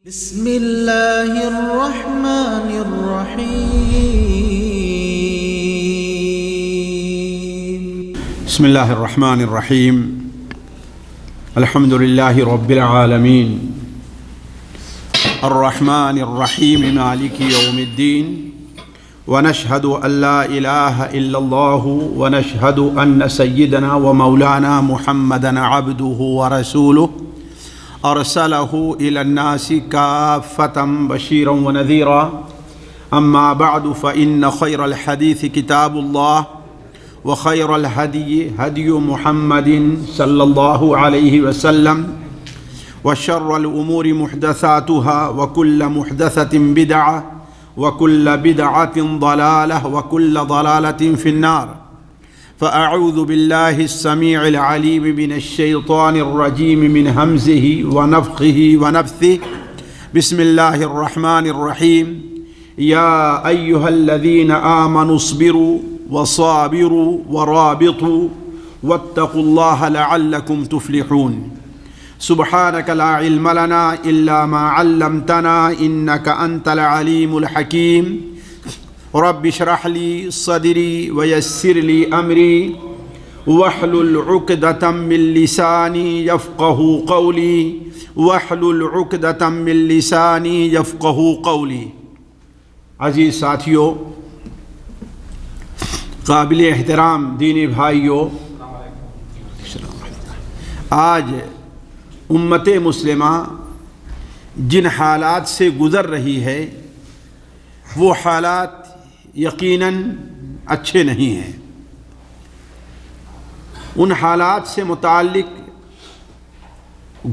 بسم اللہ الرحمن الرحیم بسم اللہ الرحمن الرحیم الحمد للہ رب العالمین الرحمن الرحیم مالک یوم الدین ونشہد ان لا الہ الا اللہ ونشہد ان سیدنا ومولانا محمدا عبدہ ورسولہ ارسلہ الی الناس کافۃ بشیرا ونذیرا اما بعد فإن خیر الحدیث کتاب اللہ وخیر الهدی هدی محمد صلی اللہ علیہ وسلم وشر الامور محدثاتها وكل محدثة بدعة وكل بدعة ضلالة وكل ضلالة في النار فأعوذ بالله السميع العليم من الشيطان الرجيم من همزه ونفخه ونفثه بسم الله الرحمن الرحيم يا أيها الذين آمنوا اصبروا وصابروا ورابطوا واتقوا الله لعلكم تفلحون سبحانك لا علم لنا إلا ما علمتنا إنك أنت العليم الحكيم رب اشرح لي صدري ويسر لي أمري واحلل عقدة من لساني يفقهوا قولي واحلل عقدة من لساني يفقهوا قولي. عزیز ساتھیو، قابل احترام دینی بھائیو، آج امت مسلمہ جن حالات سے گزر رہی ہے وہ حالات یقیناً اچھے نہیں ہیں. ان حالات سے متعلق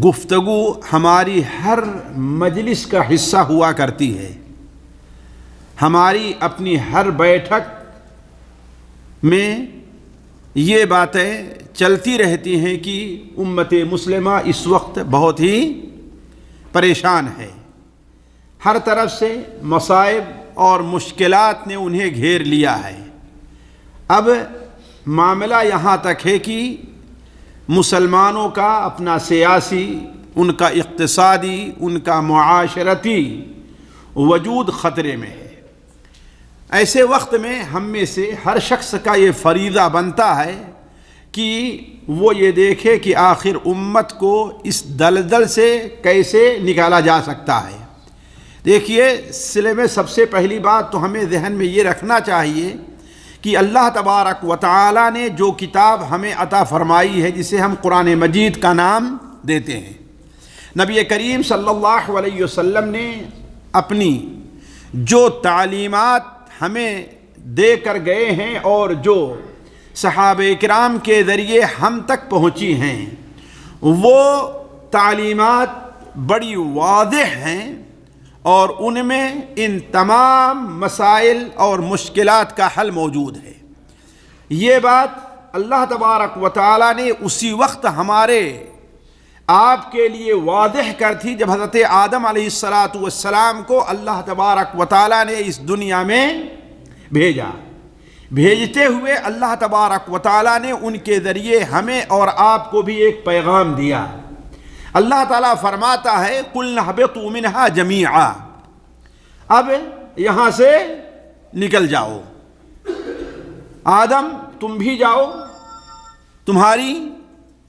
گفتگو ہماری ہر مجلس کا حصہ ہوا کرتی ہے. ہماری اپنی ہر بیٹھک میں یہ باتیں چلتی رہتی ہیں کہ امت مسلمہ اس وقت بہت ہی پریشان ہے. ہر طرف سے مصائب اور مشکلات نے انہیں گھیر لیا ہے. اب معاملہ یہاں تک ہے کہ مسلمانوں کا اپنا سیاسی، ان کا اقتصادی، ان کا معاشرتی وجود خطرے میں ہے. ایسے وقت میں ہم میں سے ہر شخص کا یہ فریضہ بنتا ہے کہ وہ یہ دیکھے کہ آخر امت کو اس دلدل سے کیسے نکالا جا سکتا ہے. دیکھیے، سلسلے میں سب سے پہلی بات تو ہمیں ذہن میں یہ رکھنا چاہیے کہ اللہ تبارک و تعالی نے جو کتاب ہمیں عطا فرمائی ہے، جسے ہم قرآن مجید کا نام دیتے ہیں، نبی کریم صلی اللہ علیہ وسلم نے اپنی جو تعلیمات ہمیں دے کر گئے ہیں اور جو صحابہ کرام کے ذریعے ہم تک پہنچی ہیں، وہ تعلیمات بڑی واضح ہیں اور ان میں ان تمام مسائل اور مشکلات کا حل موجود ہے. یہ بات اللہ تبارک و تعالی نے اسی وقت ہمارے آپ کے لیے واضح کر تھی جب حضرت آدم علیہ السلام کو اللہ تبارک و تعالی نے اس دنیا میں بھیجا. بھیجتے ہوئے اللہ تبارک و تعالی نے ان کے ذریعے ہمیں اور آپ کو بھی ایک پیغام دیا. اللہ تعالیٰ فرماتا ہے قُلْنَا اهْبِطُوا مِنْهَا جَمِيعًا، اب یہاں سے نکل جاؤ. آدم تم بھی جاؤ، تمہاری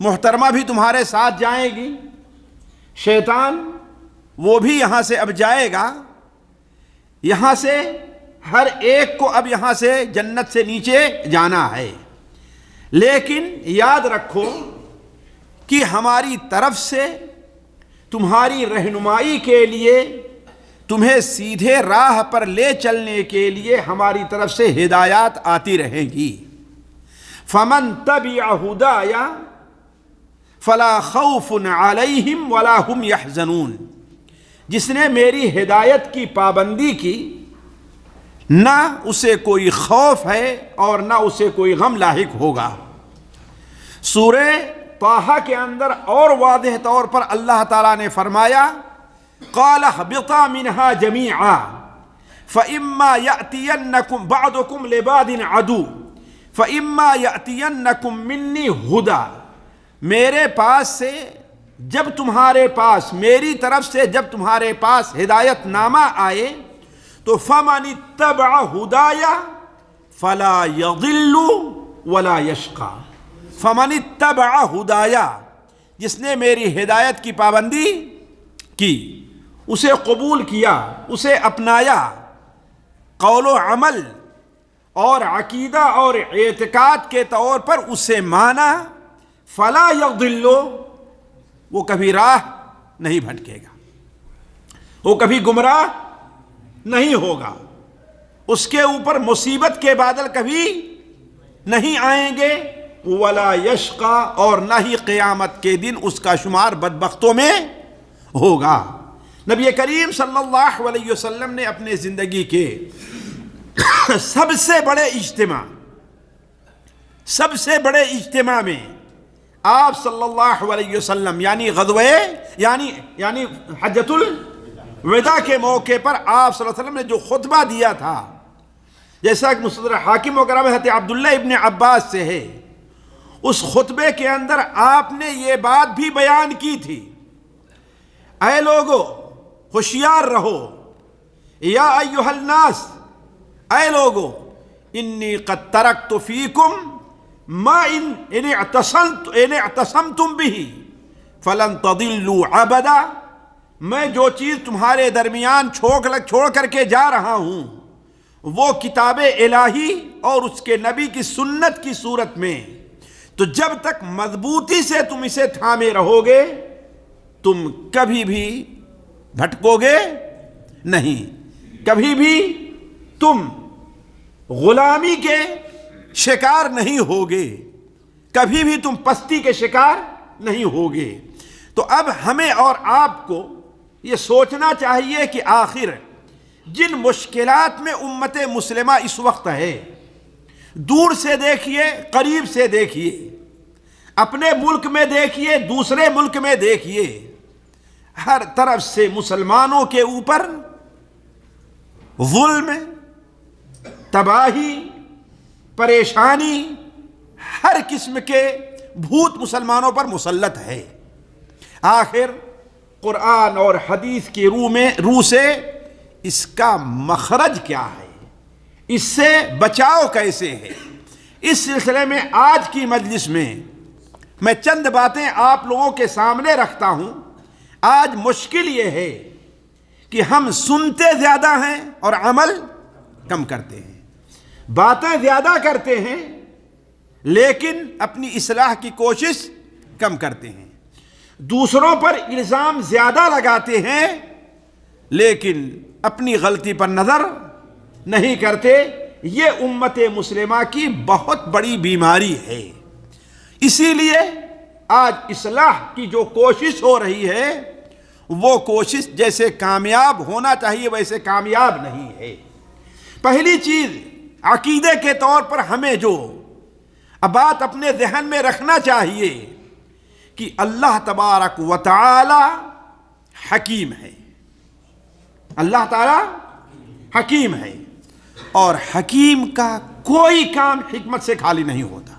محترمہ بھی تمہارے ساتھ جائے گی، شیطان وہ بھی یہاں سے اب جائے گا. یہاں سے ہر ایک کو اب یہاں سے جنت سے نیچے جانا ہے. لیکن یاد رکھو کہ ہماری طرف سے تمہاری رہنمائی کے لیے، تمہیں سیدھے راہ پر لے چلنے کے لیے ہماری طرف سے ہدایات آتی رہیں گی. فَمَن تَبِعَ هُدَايَ فَلَا خَوْفٌ عَلَيْهِمْ وَلَا هُمْ يَحْزَنُونَ، جس نے میری ہدایت کی پابندی کی، نہ اسے کوئی خوف ہے اور نہ اسے کوئی غم لاحق ہوگا. سورہ طٰہٰ کے اندر اور واضح طور پر اللہ تعالیٰ نے فرمایا قَالَ اهْبِطَا مِنْهَا جَمِيعًا فَإِمَّا يَأْتِيَنَّكُمْ بَعْضُكُمْ لِبَعْضٍ عَدُوٌّ فَإِمَّا يَأْتِيَنَّكُمْ مِنِّي هُدًى، میرے پاس سے جب تمہارے پاس میری طرف سے جب تمہارے پاس ہدایت نامہ آئے تو فمن اتبع ہدایا فلا یضل ولا یشقی، فمن اتبع ہدایا، جس نے میری ہدایت کی پابندی کی، اسے قبول کیا، اسے اپنایا، قول و عمل اور عقیدہ اور اعتقاد کے طور پر اسے مانا، فلا یضل، وہ کبھی راہ نہیں بھٹکے گا، وہ کبھی گمراہ نہیں ہوگا، اس کے اوپر مصیبت کے بادل کبھی نہیں آئیں گے، ولا یشقی، اور نہ ہی قیامت کے دن اس کا شمار بدبختوں میں ہوگا۔ نبی کریم صلی اللہ علیہ وسلم نے اپنے زندگی کے سب سے بڑے اجتماع میں آپ صلی اللہ علیہ وسلم یعنی حجۃ الوداع کے موقع پر آپ صلی اللہ علیہ وسلم نے جو خطبہ دیا تھا، جیسا کہ مستدرک حاکم وغیرہ میں حضرت عبداللہ ابن عباس سے ہے، اس خطبے کے اندر آپ نے یہ بات بھی بیان کی تھی، اے لوگو ہوشیار رہو، یا ایھا الناس، اے لوگو انی قد ترکت فیکم ما ان اعتصمتم به فلن تضلوا ابدا، میں جو چیز تمہارے درمیان چھوڑ کر کے جا رہا ہوں وہ کتاب الہی اور اس کے نبی کی سنت کی صورت میں، تو جب تک مضبوطی سے تم اسے تھامے رہو گے تم کبھی بھی بھٹکو گے نہیں، کبھی بھی تم غلامی کے شکار نہیں ہوگے، کبھی بھی تم پستی کے شکار نہیں ہوگے۔ تو اب ہمیں اور آپ کو یہ سوچنا چاہیے کہ آخر جن مشکلات میں امت مسلمہ اس وقت ہے، دور سے دیکھیے، قریب سے دیکھیے، اپنے ملک میں دیکھیے، دوسرے ملک میں دیکھیے، ہر طرف سے مسلمانوں کے اوپر ظلم، تباہی، پریشانی، ہر قسم کے بھوت مسلمانوں پر مسلط ہے۔ آخر قرآن اور حدیث کی روح سے اس کا مخرج کیا ہے، اس سے بچاؤ کیسے ہے؟ اس سلسلے میں آج کی مجلس میں چند باتیں آپ لوگوں کے سامنے رکھتا ہوں۔ آج مشکل یہ ہے کہ ہم سنتے زیادہ ہیں اور عمل کم کرتے ہیں، باتیں زیادہ کرتے ہیں لیکن اپنی اصلاح کی کوشش کم کرتے ہیں، دوسروں پر الزام زیادہ لگاتے ہیں لیکن اپنی غلطی پر نظر نہیں کرتے۔ یہ امت مسلمہ کی بہت بڑی بیماری ہے۔ اسی لیے آج اصلاح کی جو کوشش ہو رہی ہے وہ کوشش جیسے کامیاب ہونا چاہیے ویسے کامیاب نہیں ہے۔ پہلی چیز عقیدے کے طور پر ہمیں جو بات اپنے ذہن میں رکھنا چاہیے کہ اللہ تبارک و تعالی حکیم ہے، اللہ تعالی حکیم ہے، اور حکیم کا کوئی کام حکمت سے خالی نہیں ہوتا۔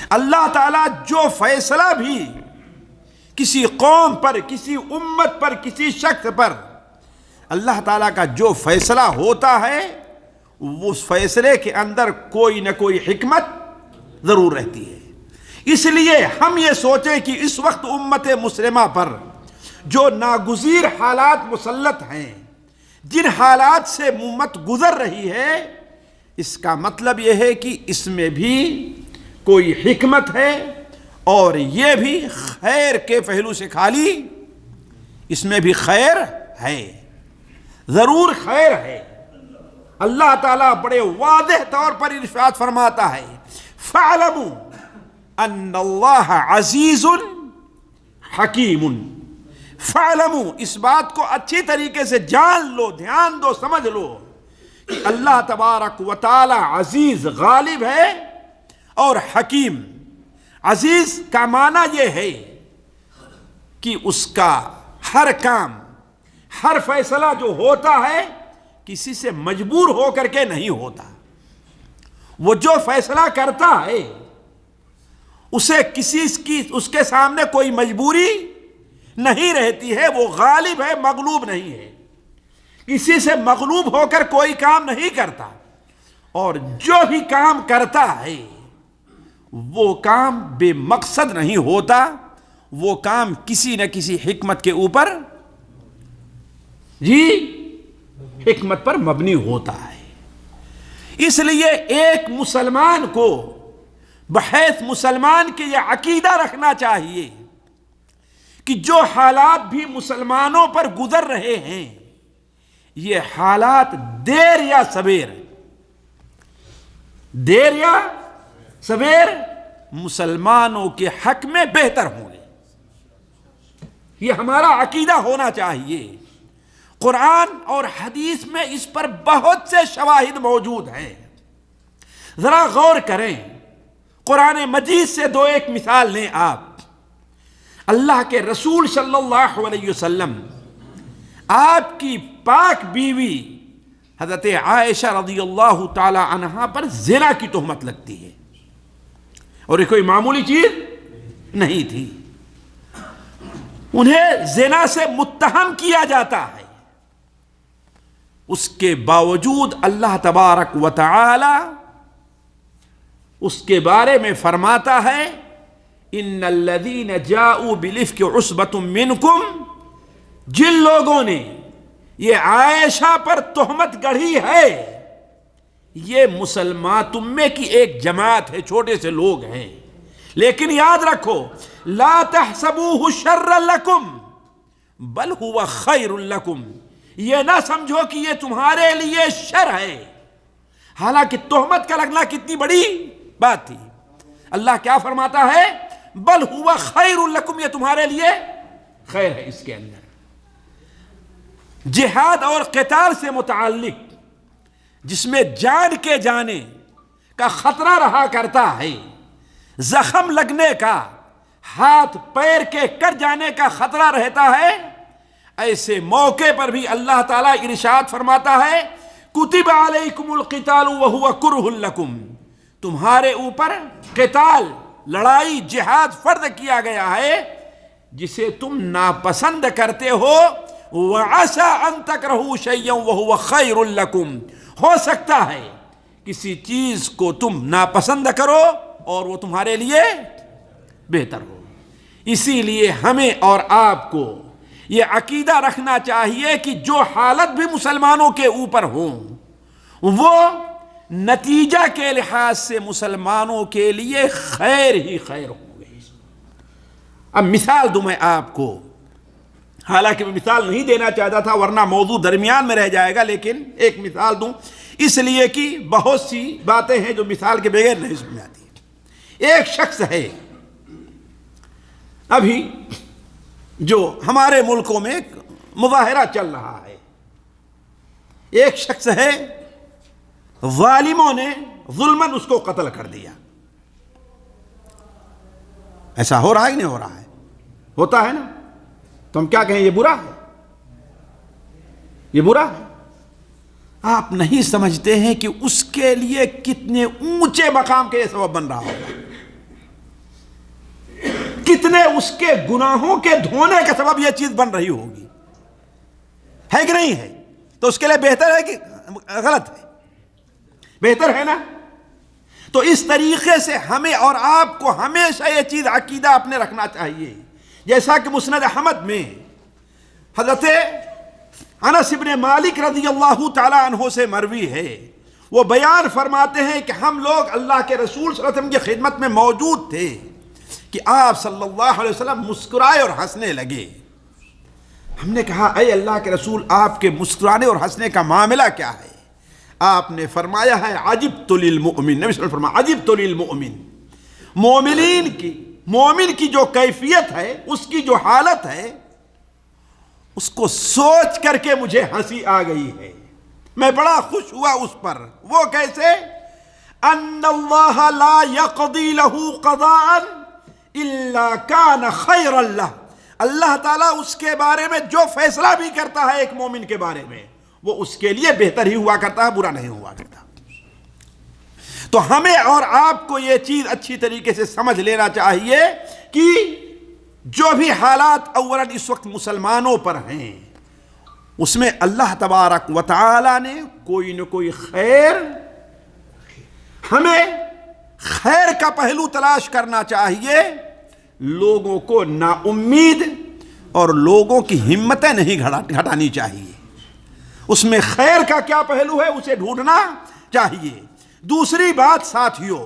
اللہ تعالیٰ جو فیصلہ بھی کسی قوم پر، کسی امت پر، کسی شخص پر اللہ تعالیٰ کا جو فیصلہ ہوتا ہے اس فیصلے کے اندر کوئی نہ کوئی حکمت ضرور رہتی ہے۔ اس لیے ہم یہ سوچیں کہ اس وقت امت مسلمہ پر جو ناگزیر حالات مسلط ہیں، جن حالات سے امت گزر رہی ہے، اس کا مطلب یہ ہے کہ اس میں بھی کوئی حکمت ہے اور یہ بھی خیر کے پہلو سے خالی، اس میں بھی خیر ہے، ضرور خیر ہے۔ اللہ تعالیٰ بڑے واضح طور پر ارشاد فرماتا ہے فَاعْلَمُوا أَنَّ اللَّهَ عَزِيزٌ حَكِيمٌ۔ فَاعْلَمُوا، اس بات کو اچھی طریقے سے جان لو، دھیان دو، سمجھ لو کہ اللہ تبارک و تعالی عزیز، غالب ہے اور حکیم۔ عزیز کا معنی یہ ہے کہ اس کا ہر کام، ہر فیصلہ جو ہوتا ہے کسی سے مجبور ہو کر کے نہیں ہوتا۔ وہ جو فیصلہ کرتا ہے اسے اس کے سامنے کوئی مجبوری نہیں رہتی ہے، وہ غالب ہے، مغلوب نہیں ہے، کسی سے مغلوب ہو کر کوئی کام نہیں کرتا، اور جو بھی کام کرتا ہے وہ کام بے مقصد نہیں ہوتا، وہ کام کسی نہ کسی حکمت کے اوپر حکمت پر مبنی ہوتا ہے۔ اس لیے ایک مسلمان کو بحیث مسلمان کے یہ عقیدہ رکھنا چاہیے کہ جو حالات بھی مسلمانوں پر گزر رہے ہیں، یہ حالات دیر یا سویر مسلمانوں کے حق میں بہتر ہوں گے، یہ ہمارا عقیدہ ہونا چاہیے۔ قرآن اور حدیث میں اس پر بہت سے شواہد موجود ہیں، ذرا غور کریں۔ قرآن مجید سے دو ایک مثال لیں آپ۔ اللہ کے رسول صلی اللہ علیہ وسلم، آپ کی پاک بیوی حضرت عائشہ رضی اللہ تعالی عنہا پر زنا کی تہمت لگتی ہے، اور یہ کوئی معمولی چیز نہیں تھی، انہیں زنا سے متہم کیا جاتا ہے۔ اس کے باوجود اللہ تبارک و تعالی اس کے بارے میں فرماتا ہے ان الذین جاؤوا بالافک عصبۃ منکم، جن لوگوں نے یہ عائشہ پر تہمت گڑھی ہے یہ مسلمان تم میں کی ایک جماعت ہے، چھوٹے سے لوگ ہیں، لیکن یاد رکھو لا تحسبوہ شرا لکم بل ہوا خیر لکم، یہ نہ سمجھو کہ یہ تمہارے لیے شر ہے، حالانکہ تہمت کا لگنا کتنی بڑی بات تھی۔ اللہ کیا فرماتا ہے؟ بل ہوا خیر لکم، یہ تمہارے لیے خیر ہے۔ اس کے اندر جہاد اور قتال سے متعلق جس میں جان کے جانے کا خطرہ رہا کرتا ہے، زخم لگنے کا، ہاتھ پیر کے کٹ جانے کا خطرہ رہتا ہے، ایسے موقع پر بھی اللہ تعالیٰ ارشاد فرماتا ہے کتب علیکم القتال وہو کرہ لکم، تمہارے اوپر قتال، لڑائی، جہاد فرض کیا گیا ہے جسے تم ناپسند کرتے ہو، وَعَسَىٰ أَن تَكْرَهُوا شَيْئًا وَهُوَ خَيْرٌ لَكُمْ، ہو سکتا ہے کسی چیز کو تم ناپسند کرو اور وہ تمہارے لیے بہتر ہو۔ اسی لیے ہمیں اور آپ کو یہ عقیدہ رکھنا چاہیے کہ جو حالت بھی مسلمانوں کے اوپر ہوں وہ نتیجہ کے لحاظ سے مسلمانوں کے لیے خیر ہی خیر ہوں گے۔ اب مثال دوں میں آپ کو، حالانکہ میں مثال نہیں دینا چاہتا تھا ورنہ موضوع درمیان میں رہ جائے گا، لیکن ایک مثال دوں اس لیے کہ بہت سی باتیں ہیں جو مثال کے بغیر نہیں سمجھ آتی۔ ایک شخص ہے ابھی جو ہمارے ملکوں میں مظاہرہ چل رہا ہے، ایک شخص ہے ظالموں نے ظلماً اس کو قتل کر دیا۔ ایسا ہو رہا ہے کہ نہیں ہو رہا ہے؟ ہوتا ہے نا، تو ہم کیا کہیں؟ یہ برا ہے، یہ برا ہے۔ آپ نہیں سمجھتے ہیں کہ اس کے لیے کتنے اونچے مقام کے یہ سبب بن رہا ہوگا، کتنے اس کے گناہوں کے دھونے کا سبب یہ چیز بن رہی ہوگی، ہے کہ نہیں ہے؟ تو اس کے لیے بہتر ہے کہ غلط ہے؟ بہتر ہے نا؟ تو اس طریقے سے ہمیں اور آپ کو ہمیشہ یہ چیز عقیدہ اپنے رکھنا چاہیے، جیسا کہ مسند احمد میں حضرت انس بن مالک رضی اللہ تعالی عنہ سے مروی ہے، وہ بیان فرماتے ہیں کہ ہم لوگ اللہ کے رسول صلی اللہ علیہ وسلم کی خدمت میں موجود تھے کہ آپ صلی اللہ علیہ وسلم مسکرائے اور ہنسنے لگے۔ ہم نے کہا اے اللہ کے رسول، آپ کے مسکرانے اور ہنسنے کا معاملہ کیا ہے؟ آپ نے فرمایا ہے عجبت للمؤمن، نبی صلی اللہ علیہ وسلم عجبت للمؤمن، مومن کی جو کیفیت ہے، اس کی جو حالت ہے، اس کو سوچ کر کے مجھے ہنسی آ گئی ہے، میں بڑا خوش ہوا اس پر۔ وہ کیسے؟ ان اللہ لا یقضی لہ قضاء الا کان خیرا لہ، اللہ تعالیٰ اس کے بارے میں جو فیصلہ بھی کرتا ہے ایک مومن کے بارے میں وہ اس کے لیے بہتر ہی ہوا کرتا ہے، برا نہیں ہوا کرتا۔ تو ہمیں اور آپ کو یہ چیز اچھی طریقے سے سمجھ لینا چاہیے کہ جو بھی حالات اولا اس وقت مسلمانوں پر ہیں اس میں اللہ تبارک و تعالی نے کوئی نہ کوئی خیر، ہمیں خیر کا پہلو تلاش کرنا چاہیے، لوگوں کو نا امید اور لوگوں کی ہمتیں نہیں گھٹانی چاہیے۔ اس میں خیر کا کیا پہلو ہے اسے ڈھونڈنا چاہیے۔ دوسری بات ساتھیوں،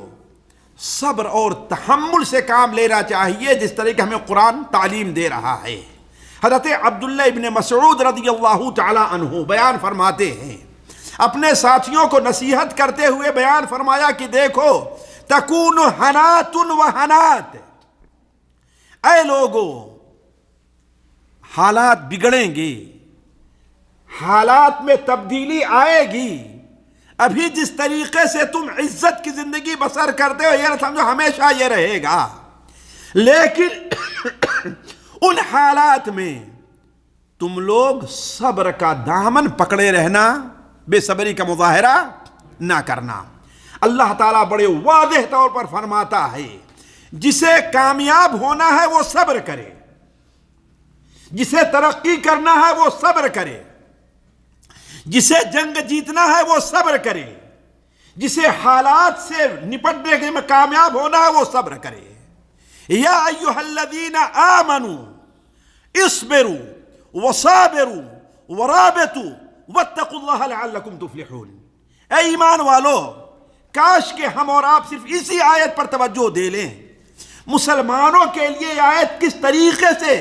صبر اور تحمل سے کام لینا چاہیے، جس طرح کہ ہمیں قرآن تعلیم دے رہا ہے۔ حضرت عبداللہ ابن مسعود رضی اللہ تعالی عنہ بیان فرماتے ہیں، اپنے ساتھیوں کو نصیحت کرتے ہوئے بیان فرمایا کہ دیکھو تکون حنات و حنات، اے لوگو حالات بگڑیں گے، حالات میں تبدیلی آئے گی۔ ابھی جس طریقے سے تم عزت کی زندگی بسر کرتے ہو یہ نہ سمجھو ہمیشہ یہ رہے گا، لیکن ان حالات میں تم لوگ صبر کا دامن پکڑے رہنا، بے صبری کا مظاہرہ نہ کرنا۔ اللہ تعالیٰ بڑے واضح طور پر فرماتا ہے جسے کامیاب ہونا ہے وہ صبر کرے، جسے ترقی کرنا ہے وہ صبر کرے، جسے جنگ جیتنا ہے وہ صبر کرے، جسے حالات سے نپٹنے میں کامیاب ہونا ہے وہ صبر کرے۔ یا ایھا الذین آمنوا اصبروا وصابروا ورابطوا واتقوا اللہ لعلکم تفلحون۔ اے ایمان والو، کاش کہ ہم اور آپ صرف اسی آیت پر توجہ دے لیں۔ مسلمانوں کے لیے یہ آیت کس طریقے سے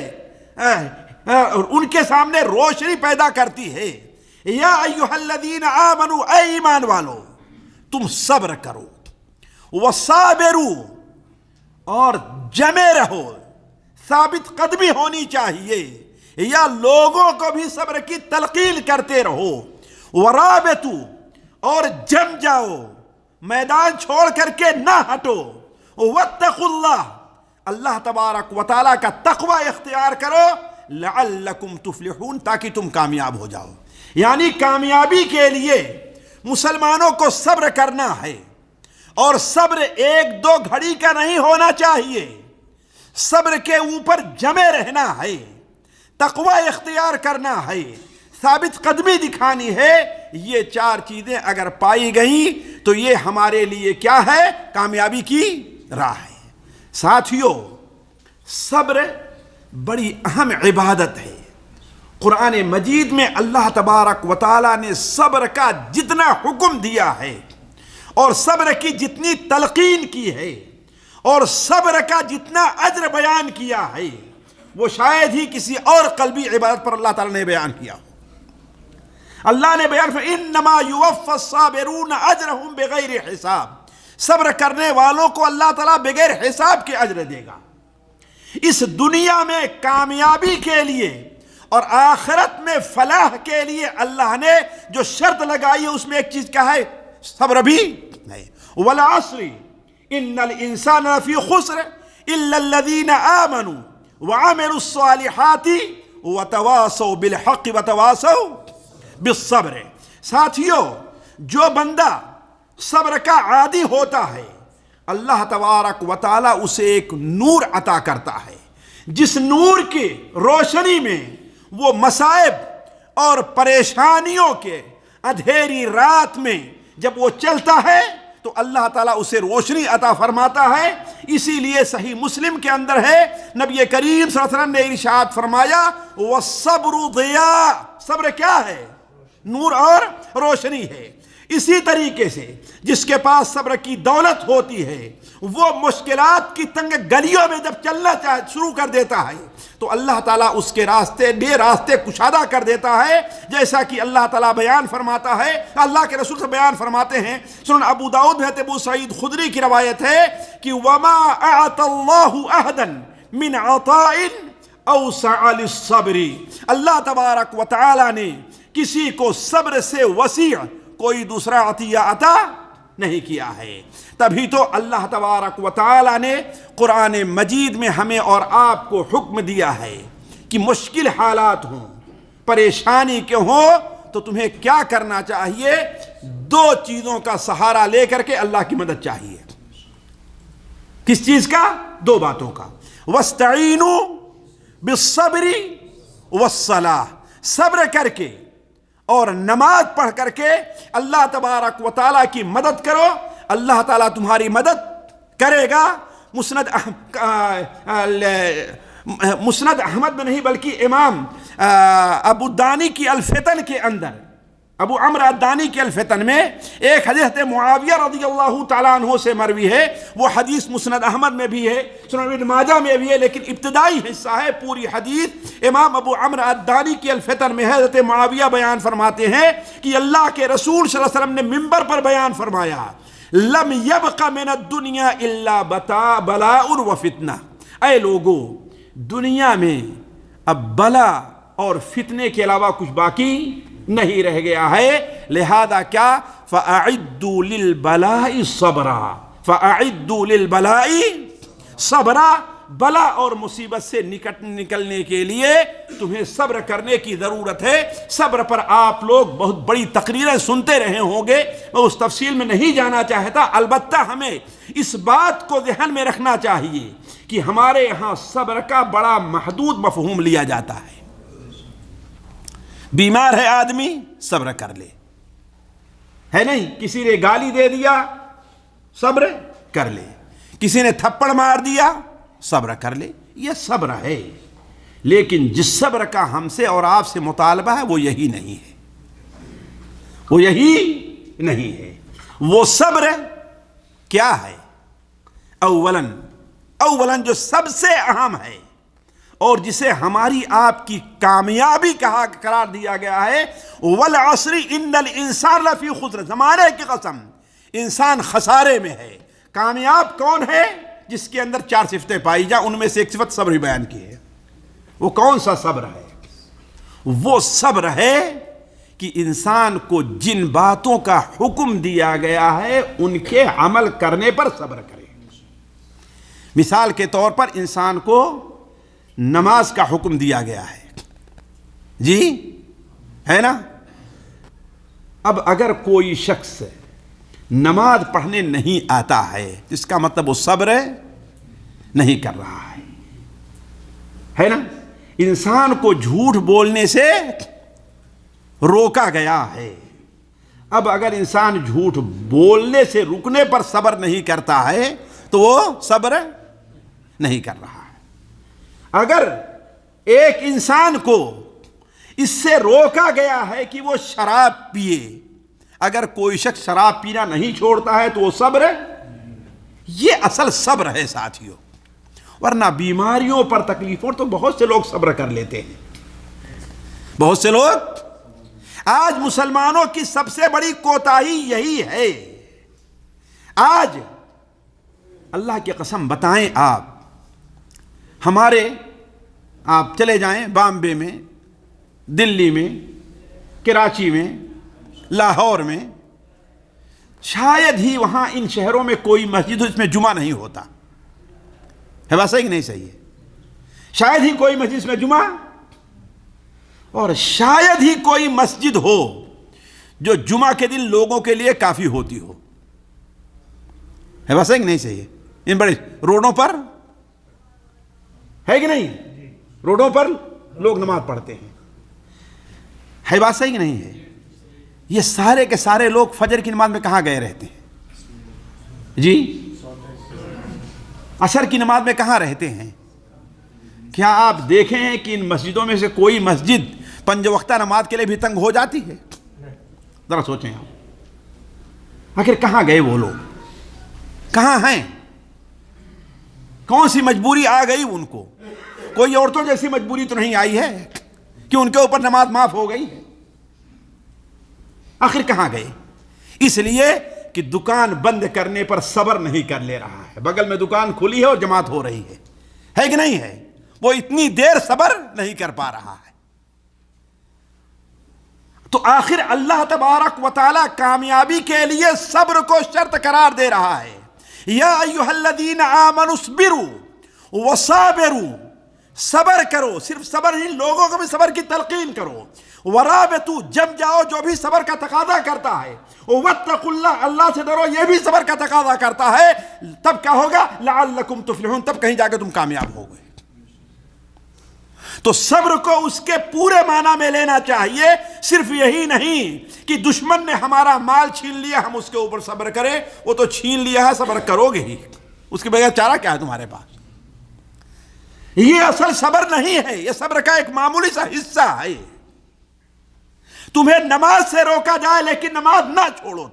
ان کے سامنے روشنی پیدا کرتی ہے۔ یا ایھا الذین آمنوا، اے ایمان والو تم صبر کرو، وصابروا اور جمے رہو، ثابت قدمی ہونی چاہیے، یا لوگوں کو بھی صبر کی تلقین کرتے رہو، ورابطوا اور جم جاؤ، میدان چھوڑ کر کے نہ ہٹو، واتقوا اللہ، اللہ تبارک و تعالیٰ کا تقوی اختیار کرو، لعلکم تفلحون، تاکہ تم کامیاب ہو جاؤ۔ یعنی کامیابی کے لیے مسلمانوں کو صبر کرنا ہے، اور صبر ایک دو گھڑی کا نہیں ہونا چاہیے، صبر کے اوپر جمے رہنا ہے، تقوی اختیار کرنا ہے، ثابت قدمی دکھانی ہے۔ یہ چار چیزیں اگر پائی گئیں تو یہ ہمارے لیے کیا ہے؟ کامیابی کی راہ ہے۔ ساتھیوں، صبر بڑی اہم عبادت ہے۔ قرآن مجید میں اللہ تبارک و تعالیٰ نے صبر کا جتنا حکم دیا ہے اور صبر کی جتنی تلقین کی ہے اور صبر کا جتنا اجر بیان کیا ہے وہ شاید ہی کسی اور قلبی عبادت پر اللہ تعالیٰ نے بیان کیا ہو۔ اللہ نے بیان فرمایا انما یوفی الصابرون اجرہم بغیر حساب، صبر کرنے والوں کو اللہ تعالیٰ بغیر حساب کے اجر دے گا۔ اس دنیا میں کامیابی کے لیے اور آخرت میں فلاح کے لیے اللہ نے جو شرط لگائی ہے اس میں ایک چیز کیا ہے؟ صبر بھی ہے۔ والعصر ان الانسان لفی خسر الا الذین آمنوا وعملوا الصالحات وتواصوا بالحق وتواصوا بالصبر۔ ساتھیوں، جو بندہ صبر کا عادی ہوتا ہے اللہ تبارک و تعالیٰ اسے ایک نور عطا کرتا ہے، جس نور کی روشنی میں وہ مصائب اور پریشانیوں کے اندھیری رات میں جب وہ چلتا ہے تو اللہ تعالیٰ اسے روشنی عطا فرماتا ہے۔ اسی لیے صحیح مسلم کے اندر ہے، نبی کریم صلی اللہ علیہ وسلم نے ارشاد فرمایا وَالصَّبْرُ ضِيَاءٌ، صبر کیا ہے؟ نور اور روشنی ہے۔ اسی طریقے سے جس کے پاس صبر کی دولت ہوتی ہے وہ مشکلات کی تنگ گلیوں میں جب چلنا شروع کر دیتا ہے تو اللہ تعالیٰ اس کے راستے کشادہ کر دیتا ہے، جیسا کہ اللہ تعالیٰ بیان فرماتا ہے، اللہ کے رسول سے بیان فرماتے ہیں۔ سنن ابو داؤد میں ابو سعید خدری کی روایت ہے کہ وَمَا أَعْطَى اللَّهُ أَحَدًا مِنْ عَطَاءٍ أَوْسَعَ لِلصَّبْرِ، اللہ تبارک و تعالیٰ نے کسی کو صبر سے وسیع کوئی دوسرا عطیہ عطا نہیں کیا ہے۔ تبھی تو اللہ تبارک و تعالیٰ نے قرآن مجید میں ہمیں اور آپ کو حکم دیا ہے کہ مشکل حالات ہوں، پریشانی کے ہوں تو تمہیں کیا کرنا چاہیے؟ دو چیزوں کا سہارا لے کر کے اللہ کی مدد چاہیے. کس چیز کا؟ دو باتوں کا. وَاسْتَعِينُوا بِالصَّبْرِ وَالصَّلَاةِ، صبر کر کے اور نماز پڑھ کر کے اللہ تبارک و تعالیٰ کی مدد کرو، اللہ تعالیٰ تمہاری مدد کرے گا. مسند احمد میں نہیں بلکہ امام ابو دانی کی الفتن کے اندر، ابو عمرو الدانی کے الفتن میں ایک حضرت معاویہ رضی اللہ تعالیٰ عنہ سے مروی ہے. وہ حدیث مسند احمد میں بھی ہے، سنن ابن ماجہ میں بھی ہے، لیکن ابتدائی حصہ ہے پوری حدیث امام ابو عمرو الدانی کی الفتن میں ہے. حضرت معاویہ بیان فرماتے ہیں کہ اللہ کے رسول صلی اللہ علیہ وسلم نے منبر پر بیان فرمایا، لم یبق من الدنیا الا بلاء و فتنہ. اے لوگو، دنیا میں اب بلا اور فتنے کے علاوہ کچھ باقی نہیں رہ گیا ہے. لہذا کیا؟ فَأَعِدُّوا لِلْبَلَاءِ صَبْرًا، فَأَعِدُّوا لِلْبَلَاءِ صَبْرًا. بلا اور مصیبت سے نکلنے کے لیے تمہیں صبر کرنے کی ضرورت ہے. صبر پر آپ لوگ بہت بڑی تقریریں سنتے رہے ہوں گے، میں اس تفصیل میں نہیں جانا چاہتا. البتہ ہمیں اس بات کو ذہن میں رکھنا چاہیے کہ ہمارے یہاں صبر کا بڑا محدود مفہوم لیا جاتا ہے. بیمار ہے آدمی، صبر کر لے، ہے نہیں؟ کسی نے گالی دے دیا، صبر کر لے. کسی نے تھپڑ مار دیا، صبر کر لے. یہ صبر ہے. لیکن جس صبر کا ہم سے اور آپ سے مطالبہ ہے وہ یہی نہیں ہے، وہ یہی نہیں ہے. وہ صبر کیا ہے؟ اولاً جو سب سے اہم ہے اور جسے ہماری آپ کی کامیابی قرار دیا گیا ہے، والعصر ان الانسان لفی خسر، زمانے کی قسم انسان خسارے میں ہے. کامیاب کون ہے؟ جس کے اندر چار صفتیں پائی جائیں، ان میں سے ایک صفت صبر ہی بیان کی ہے. وہ کون سا صبر ہے؟ وہ صبر ہے کہ انسان کو جن باتوں کا حکم دیا گیا ہے ان کے عمل کرنے پر صبر کرے. مثال کے طور پر انسان کو نماز کا حکم دیا گیا ہے، جی ہے نا؟ اب اگر کوئی شخص نماز پڑھنے نہیں آتا ہے، اس کا مطلب وہ صبر نہیں کر رہا ہے نا؟ انسان کو جھوٹ بولنے سے روکا گیا ہے. اب اگر انسان جھوٹ بولنے سے رکنے پر صبر نہیں کرتا ہے تو وہ صبر نہیں کر رہا ہے. اگر ایک انسان کو اس سے روکا گیا ہے کہ وہ شراب پیے، اگر کوئی شخص شراب پینا نہیں چھوڑتا ہے تو وہ صبر، یہ اصل صبر ہے ساتھیوں. ورنہ بیماریوں پر، تکلیفوں تو بہت سے لوگ صبر کر لیتے ہیں. بہت سے لوگ، آج مسلمانوں کی سب سے بڑی کوتاہی یہی ہے. آج اللہ کی قسم بتائیں، آپ چلے جائیں بامبے میں، دلی میں، کراچی میں، لاہور میں، شاید ہی وہاں ان شہروں میں کوئی مسجد ہو جس میں جمعہ نہیں ہوتا ہے. بات صحیح کہ نہیں صحیح ہے؟ شاید ہی کوئی مسجد میں جمعہ، اور شاید ہی کوئی مسجد ہو جو جمعہ کے دن لوگوں کے لیے کافی ہوتی ہو. ہے بات صحیح کہ نہیں صحیح ہے؟ ان بڑے روڈوں پر ہے کہ نہیں؟ روڈوں پر لوگ نماز پڑھتے ہیں. ہے بات صحیح کہ نہیں ہے؟ یہ سارے کے سارے لوگ فجر کی نماز میں کہاں گئے رہتے ہیں جی؟ عصر کی نماز میں کہاں رہتے ہیں؟ کیا آپ دیکھیں ہیں کہ ان مسجدوں میں سے کوئی مسجد پنج وقتہ نماز کے لیے بھی تنگ ہو جاتی ہے؟ ذرا سوچیں آپ، آخر کہاں گئے وہ لوگ؟ کہاں ہیں؟ کون سی مجبوری آ گئی ان کو؟ کوئی عورتوں جیسی مجبوری تو نہیں آئی ہے کہ ان کے اوپر نماز معاف ہو گئی ہے؟ آخر کہاں گئے؟ اس لیے کہ دکان بند کرنے پر صبر نہیں کر لے رہا ہے. بغل میں دکان کھلی ہے اور جماعت ہو رہی ہے کہ نہیں ہے؟ وہ اتنی دیر صبر نہیں کر پا رہا ہے. تو آخر اللہ تبارک و تعالی کامیابی کے لیے صبر کو شرط قرار دے رہا ہے. یا ایھا الذین آمنوا اصبروا وصابروا صبر کرو، صرف صبر نہیں، لوگوں کو بھی صبر کی تلقین کرو. ورابطوا، جم جاؤ، جو بھی صبر کا تقاضا کرتا ہے. واتقوا اللہ، اللہ سے ڈرو، یہ بھی صبر کا تقاضا کرتا ہے. تب کیا ہوگا؟ لعلکم تفلحون، تب کہیں جا کے تم کامیاب ہو گئے. تو صبر کو اس کے پورے معنی میں لینا چاہیے. صرف یہی نہیں کہ دشمن نے ہمارا مال چھین لیا ہم اس کے اوپر صبر کریں. وہ تو چھین لیا ہے، صبر کرو گے ہی، اس کے بغیر چارہ کیا ہے تمہارے پاس؟ یہ اصل صبر نہیں ہے، یہ صبر کا ایک معمولی سا حصہ ہے. تمہیں نماز سے روکا جائے لیکن نماز نہ چھوڑو.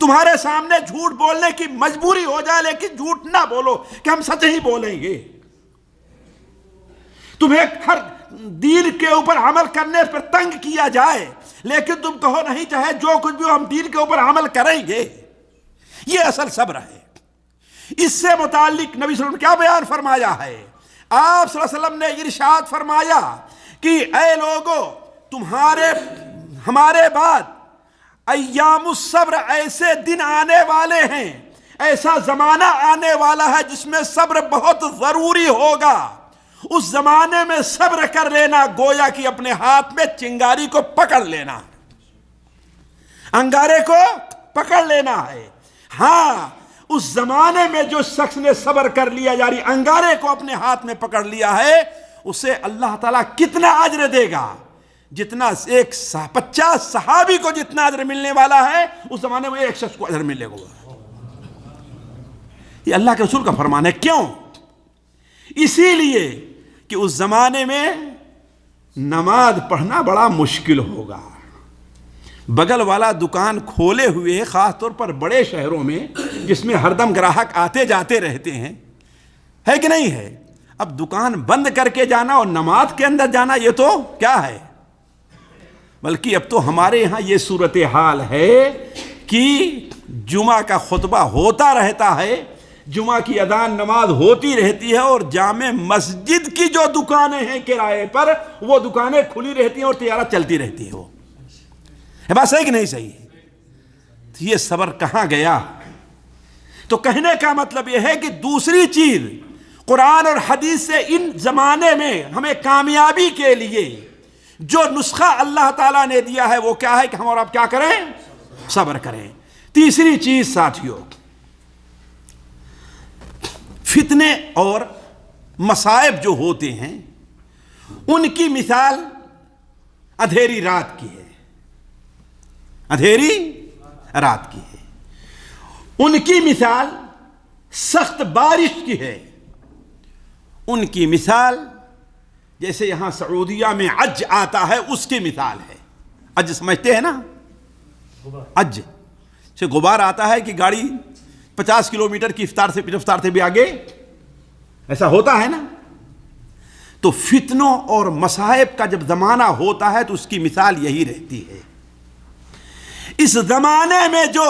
تمہارے سامنے جھوٹ بولنے کی مجبوری ہو جائے لیکن جھوٹ نہ بولو کہ ہم سچ ہی بولیں گے. تمہیں ہر دین کے اوپر عمل کرنے پر تنگ کیا جائے لیکن تم کہو نہیں، چاہے جو کچھ بھی ہم دین کے اوپر عمل کریں گے. یہ اصل صبر ہے. اس سے متعلق نبی صلی اللہ علیہ وسلم کیا بیان فرمایا ہے؟ آپ صلی اللہ علیہ وسلم نے ارشاد فرمایا کہ اے لوگو، ہمارے بعد ایام الصبر، ایسے دن آنے والے ہیں، ایسا زمانہ آنے والا ہے جس میں صبر بہت ضروری ہوگا. اس زمانے میں صبر کر لینا گویا کہ اپنے ہاتھ میں چنگاری کو پکڑ لینا، انگارے کو پکڑ لینا ہے. ہاں، اس زمانے میں جو شخص نے صبر کر لیا، یعنی انگارے کو اپنے ہاتھ میں پکڑ لیا ہے، اسے اللہ تعالیٰ کتنا اجر دے گا؟ جتنا 50 صحابی کو جتنا اجر ملنے والا ہے، اس زمانے میں ایک شخص کو اجر ملے گا. یہ اللہ کے رسول کا فرمان ہے. کیوں؟ اسی لیے کہ اس زمانے میں نماز پڑھنا بڑا مشکل ہوگا. بغل والا دکان کھولے ہوئے، خاص طور پر بڑے شہروں میں جس میں ہر دم گراہک آتے جاتے رہتے ہیں، ہے کہ نہیں ہے؟ اب دکان بند کر کے جانا اور نماز کے اندر جانا، یہ تو کیا ہے؟ بلکہ اب تو ہمارے یہاں یہ صورتحال ہے کہ جمعہ کا خطبہ ہوتا رہتا ہے، جمعہ کی اذان نماز ہوتی رہتی ہے، اور جامع مسجد کی جو دکانیں ہیں کرائے پر، وہ دکانیں کھلی رہتی ہیں اور تجارت چلتی رہتی ہے. وہ بات صحیح کہ نہیں صحیح؟ یہ صبر کہاں گیا؟ تو کہنے کا مطلب یہ ہے کہ دوسری چیز، قرآن اور حدیث سے ان زمانے میں ہمیں کامیابی کے لیے جو نسخہ اللہ تعالیٰ نے دیا ہے وہ کیا ہے کہ ہم اور آپ کیا کریں؟ صبر کریں. تیسری چیز ساتھیوں، فتنے اور مصائب جو ہوتے ہیں ان کی مثال اندھیری رات کی ہے. اندھیری رات کی ہے. ان کی مثال سخت بارش کی ہے. ان کی مثال جیسے یہاں سعودیہ میں عج آتا ہے اس کی مثال ہے. عج سمجھتے ہیں نا؟ عج سے غبار آتا ہے کہ گاڑی 50 کلومیٹر کی رفتار سے بھی آگے، ایسا ہوتا ہے نا. تو فتنوں اور مصائب کا جب زمانہ ہوتا ہے تو اس کی مثال یہی رہتی ہے. اس زمانے میں جو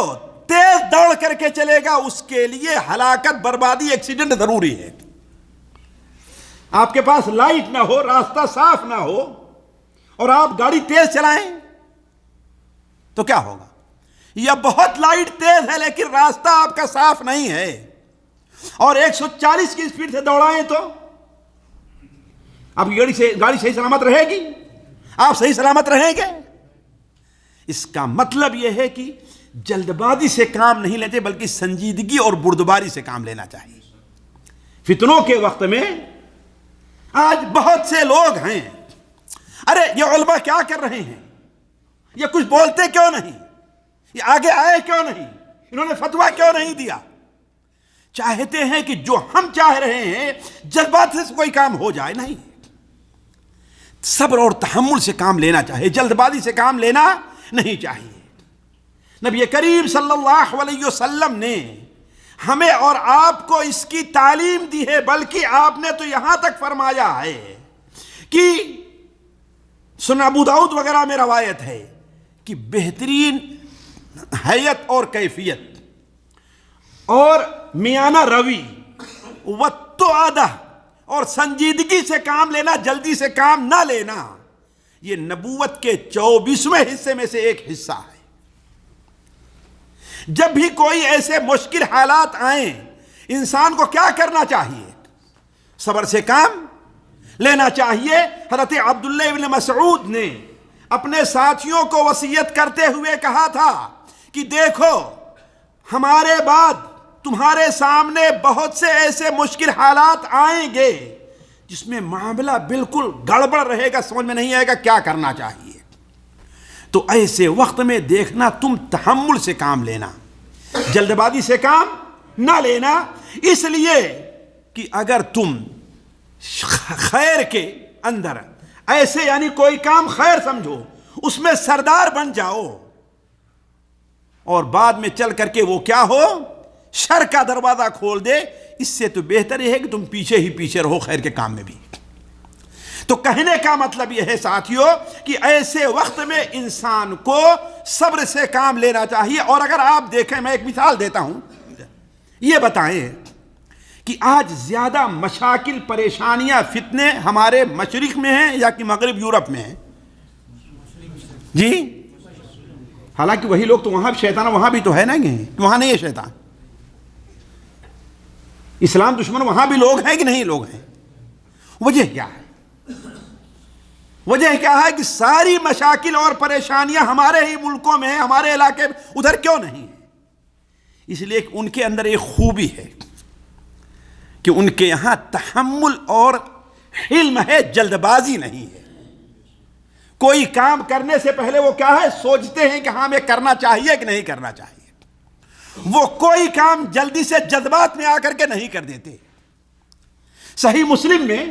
تیز دوڑ کر کے چلے گا اس کے لیے ہلاکت، بربادی، ایکسیڈنٹ ضروری ہے. آپ کے پاس لائٹ نہ ہو، راستہ صاف نہ ہو اور آپ گاڑی تیز چلائیں تو کیا ہوگا؟ یا بہت لائٹ تیز ہے لیکن راستہ آپ کا صاف نہیں ہے اور 140 کی سپیڈ سے دوڑائیں تو آپ کی گاڑی صحیح سلامت رہے گی؟ آپ صحیح سلامت رہیں گے؟ اس کا مطلب یہ ہے کہ جلد بازی سے کام نہیں لیتے بلکہ سنجیدگی اور بردباری سے کام لینا چاہیے. فتنوں کے وقت میں آج بہت سے لوگ ہیں، ارے یہ علماء کیا کر رہے ہیں، یہ کچھ بولتے کیوں نہیں، یہ آگے آئے کیوں نہیں، انہوں نے فتویٰ کیوں نہیں دیا. چاہتے ہیں کہ جو ہم چاہ رہے ہیں جذبات سے کوئی کام ہو جائے. نہیں، صبر اور تحمل سے کام لینا چاہیے، جلد بازی سے کام لینا نہیں چاہیے. نبی کریم صلی اللہ علیہ وسلم نے ہمیں اور آپ کو اس کی تعلیم دی ہے، بلکہ آپ نے تو یہاں تک فرمایا ہے کہ سنن ابو داؤد وغیرہ میں روایت ہے کہ بہترین حیت اور کیفیت اور میانہ روی وتعادہ اور سنجیدگی سے کام لینا، جلدی سے کام نہ لینا، یہ نبوت کے 24ویں حصے میں سے ایک حصہ ہے. جب بھی کوئی ایسے مشکل حالات آئیں انسان کو کیا کرنا چاہیے؟ صبر سے کام لینا چاہیے۔ حضرت عبداللہ ابن مسعود نے اپنے ساتھیوں کو وصیت کرتے ہوئے کہا تھا کہ دیکھو ہمارے بعد تمہارے سامنے بہت سے ایسے مشکل حالات آئیں گے جس میں معاملہ بالکل گڑبڑ رہے گا، سمجھ میں نہیں آئے گا کیا کرنا چاہیے۔ تو ایسے وقت میں دیکھنا تم تحمل سے کام لینا، جلد بازی سے کام نہ لینا، اس لیے کہ اگر تم خیر کے اندر ایسے یعنی کوئی کام خیر سمجھو، اس میں سردار بن جاؤ اور بعد میں چل کر کے وہ کیا ہو، شر کا دروازہ کھول دے، اس سے تو بہتر یہ ہے کہ تم پیچھے ہی پیچھے رہو خیر کے کام میں بھی۔ تو کہنے کا مطلب یہ ہے ساتھیوں کہ ایسے وقت میں انسان کو صبر سے کام لینا چاہیے۔ اور اگر آپ دیکھیں، میں ایک مثال دیتا ہوں، یہ بتائیں کہ آج زیادہ مشاکل، پریشانیاں، فتنے ہمارے مشرق میں ہیں یا کہ مغرب یورپ میں ہیں؟ جی، حالانکہ وہی لوگ تو وہاں شیطان وہاں بھی تو ہے نا، وہاں نہیں ہے شیطان، اسلام دشمن وہاں بھی لوگ ہیں کہ نہیں لوگ ہیں؟ وجہ کیا ہے؟ وجہ کیا ہے کہ ساری مشاکل اور پریشانیاں ہمارے ہی ملکوں میں ہیں، ہمارے علاقے میں، ادھر کیوں نہیں ہیں؟ اس لیے کہ ان کے اندر ایک خوبی ہے کہ ان کے یہاں تحمل اور حلم ہے، جلد بازی نہیں ہے۔ کوئی کام کرنے سے پہلے وہ کیا ہے، سوچتے ہیں کہ ہاں ہمیں کرنا چاہیے کہ نہیں کرنا چاہیے۔ وہ کوئی کام جلدی سے جذبات میں آ کر کے نہیں کر دیتے۔ صحیح مسلم میں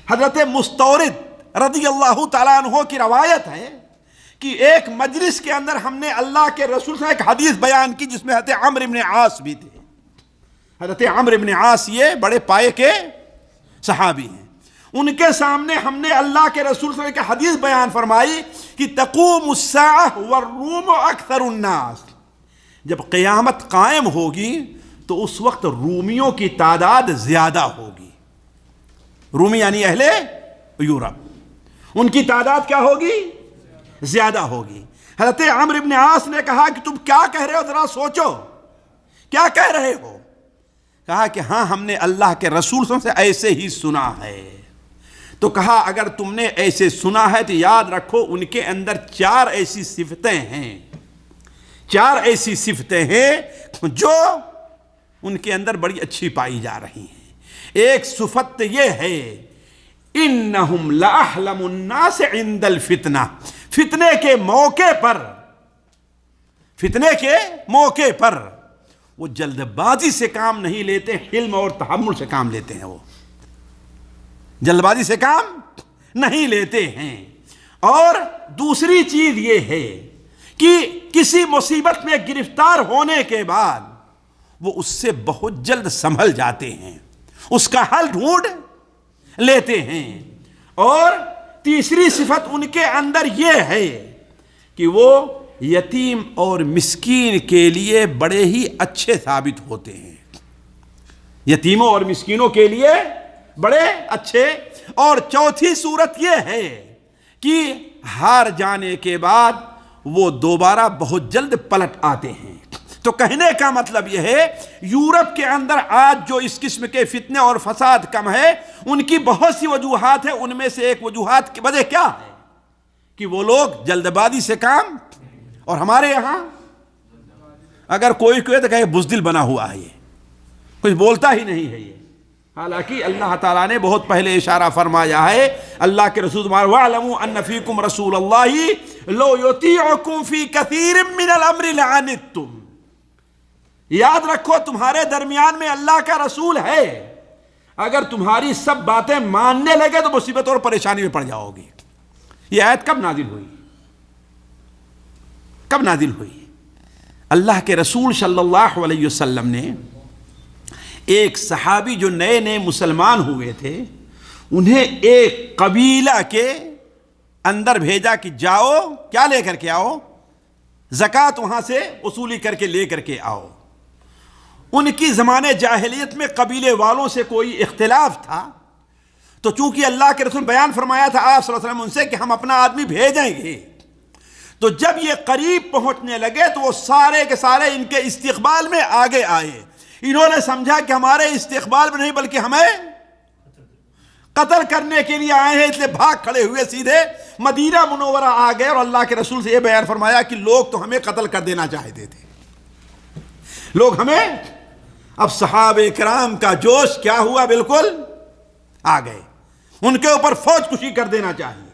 حضرت مستورد رضی اللہ تعالیٰ عنہ کی روایت ہے کہ ایک مجلس کے اندر ہم نے اللہ کے رسول سے ایک حدیث بیان کی جس میں حضرت عمرو بن عاص بھی تھے۔ حضرت عمرو بن عاص یہ بڑے پائے کے صحابی ہیں۔ ان کے سامنے ہم نے اللہ کے رسول صلی اللہ علیہ وسلم کی حدیث بیان فرمائی کہ تقوم الساعہ والروم اکثر الناس، جب قیامت قائم ہوگی تو اس وقت رومیوں کی تعداد زیادہ ہوگی۔ رومی یعنی اہل یورپ، ان کی تعداد کیا ہوگی؟ زیادہ ہوگی۔ حضرت عمرو بن عاص نے کہا کہ تم کیا کہہ رہے ہو، ذرا سوچو کیا کہہ رہے ہو؟ کہا کہ ہاں ہم نے اللہ کے رسول سے ایسے ہی سنا ہے۔ تو کہا اگر تم نے ایسے سنا ہے تو یاد رکھو ان کے اندر 4 ایسی صفتیں ہیں، 4 ایسی صفتیں ہیں جو ان کے اندر بڑی اچھی پائی جا رہی ہیں۔ ایک صفت یہ ہے انہم لاحلم الناس عند الفتنہ، فتنے کے موقع پر وہ جلد بازی سے کام نہیں لیتے، حلم اور تحمل سے کام لیتے ہیں، وہ جلد بازی سے کام نہیں لیتے ہیں۔ اور دوسری چیز یہ ہے کہ کسی مصیبت میں گرفتار ہونے کے بعد وہ اس سے بہت جلد سنبھل جاتے ہیں، اس کا حل ڈھونڈ لیتے ہیں۔ اور تیسری صفت ان کے اندر یہ ہے کہ وہ یتیم اور مسکین کے لیے بڑے ہی اچھے ثابت ہوتے ہیں، یتیموں اور مسکینوں کے لیے بڑے اچھے۔ اور چوتھی صورت یہ ہے کہ ہار جانے کے بعد وہ دوبارہ بہت جلد پلٹ آتے ہیں۔ تو کہنے کا مطلب یہ ہے یورپ کے اندر آج جو اس قسم کے فتنے اور فساد کم ہے، ان کی بہت سی وجوہات ہیں، ان میں سے ایک وجوہات کی وجہ کیا ہے کہ وہ لوگ جلد بازی سے کام۔ اور ہمارے یہاں اگر کوئی تو کہے بزدل بنا ہوا ہے، یہ کچھ بولتا ہی نہیں ہے یہ، حالانکہ اللہ تعالیٰ نے بہت پہلے اشارہ فرمایا ہے، اللہ کے رسول وَاعْلَمُوا أَنَّ فِيكُمْ رَسُولَ اللَّهِ لَوْ يُطِيعُكُمْ فِي كَثِيرٍ مِّنَ الْأَمْرِ لَعَنِتُّمْ۔ یاد رکھو تمہارے درمیان میں اللہ کا رسول ہے، اگر تمہاری سب باتیں ماننے لگے تو مصیبت اور پریشانی میں پڑ جاؤ گی۔ یہ آیت کب نازل ہوئی؟ کب نازل ہوئی؟ اللہ کے رسول صلی اللہ علیہ وسلم نے ایک صحابی جو نئے نئے مسلمان ہوئے تھے، انہیں ایک قبیلہ کے اندر بھیجا کہ جاؤ کیا لے کر کے آؤ، زکوٰۃ وہاں سے وصولی کر کے لے کر کے آؤ۔ ان کی زمانے جاہلیت میں قبیلے والوں سے کوئی اختلاف تھا، تو چونکہ اللہ کے رسول بیان فرمایا تھا آپ صلی اللہ علیہ وسلم ان سے کہ ہم اپنا آدمی بھیجیں گے، تو جب یہ قریب پہنچنے لگے تو وہ سارے کے سارے ان کے استقبال میں آگے آئے، انہوں نے سمجھا کہ ہمارے استقبال میں نہیں بلکہ ہمیں قتل کرنے کے لیے آئے ہیں، اس لیے بھاگ کھڑے ہوئے سیدھے مدینہ منورہ آ گئے اور اللہ کے رسول سے یہ بیان فرمایا کہ لوگ تو ہمیں قتل کر دینا چاہتے تھے، لوگ ہمیں. اب صحابہ کرام کا جوش کیا ہوا، بالکل آ گئے. ان کے اوپر فوج کشی کر دینا چاہیے،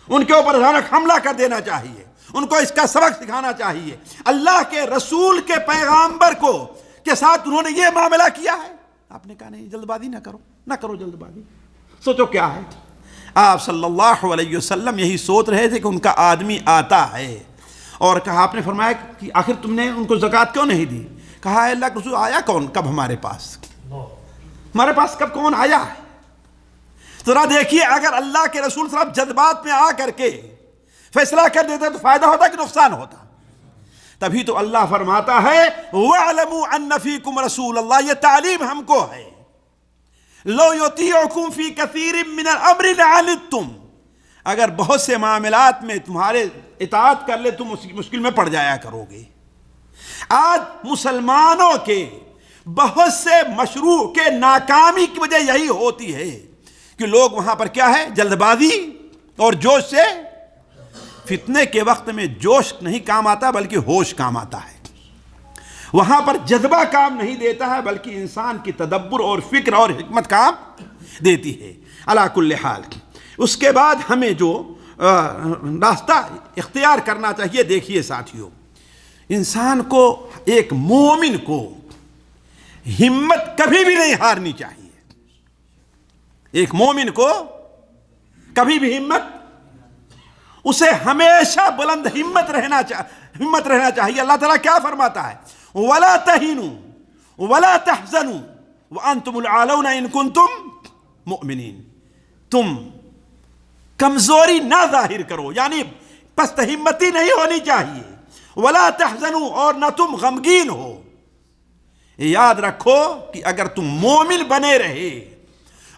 ان کے اوپر اچانک حملہ کر دینا چاہیے، ان کو اس کا سبق سکھانا چاہیے. اللہ کے رسول کے پیغامبر کو کے ساتھ انہوں نے یہ معاملہ کیا ہے. آپ نے کہا نہیں، جلد بازی نہ کرو جلد بازی، سوچو کیا ہے. آپ صلی اللہ علیہ وسلم یہی سوچ رہے تھے کہ ان کا آدمی آتا ہے، اور کہا، آپ نے فرمایا کہ آخر تم نے ان کو زکوٰۃ کیوں نہیں دی؟ کہا ہے اللہ کے رسول آیا کون کب ہمارے پاس کب کون آیا ہے؟ ذرا دیکھیے، اگر اللہ کے رسول صلی اللہ علیہ وسلم جذبات میں آ کر کے فیصلہ کر دیتے تو فائدہ ہوتا کہ نقصان ہوتا؟ تبھی تو اللہ فرماتا ہے وَاعْلَمُوا أَنَّ فِيكُمْ رَسُولَ اللَّهِ. یہ تعلیم ہم کو ہے. لَوْ يُطِيعُكُمْ فِي كَثِيرٍ مِّنَ الْأَمْرِ لَعَنِتُّمْ. اگر بہت سے معاملات میں تمہارے اطاعت کر لے تم مشکل میں پڑ جایا کرو گے. آج مسلمانوں کے بہت سے مشروع کے ناکامی کی وجہ یہی ہوتی ہے کہ لوگ وہاں پر کیا ہے، جلد بازی اور جوش سے. فتنے کے وقت میں جوش نہیں کام آتا بلکہ ہوش کام آتا ہے. وہاں پر جذبہ کام نہیں دیتا ہے بلکہ انسان کی تدبر اور فکر اور حکمت کام دیتی ہے. علی کل حال اس کے بعد ہمیں جو راستہ اختیار کرنا چاہیے، دیکھیے ساتھیوں، انسان کو، ایک مومن کو ہمت کبھی بھی نہیں ہارنی چاہیے. ایک مومن کو کبھی بھی اسے ہمیشہ بلند ہمت رہنا چاہیے. اللہ تعالیٰ کیا فرماتا ہے؟ وَلَا تَهِنُوا وَلَا تَحْزَنُوا وَأَنْتُمُ الْأَعْلَوْنَ إِن كُنتُم مُؤْمِنِينَ. تم کمزوری نہ ظاہر کرو، یعنی پست ہمتی نہیں ہونی چاہیے. وَلَا تَحْزَنُوا، اور نہ تم غمگین ہو. یاد رکھو کہ اگر تم مومن بنے رہے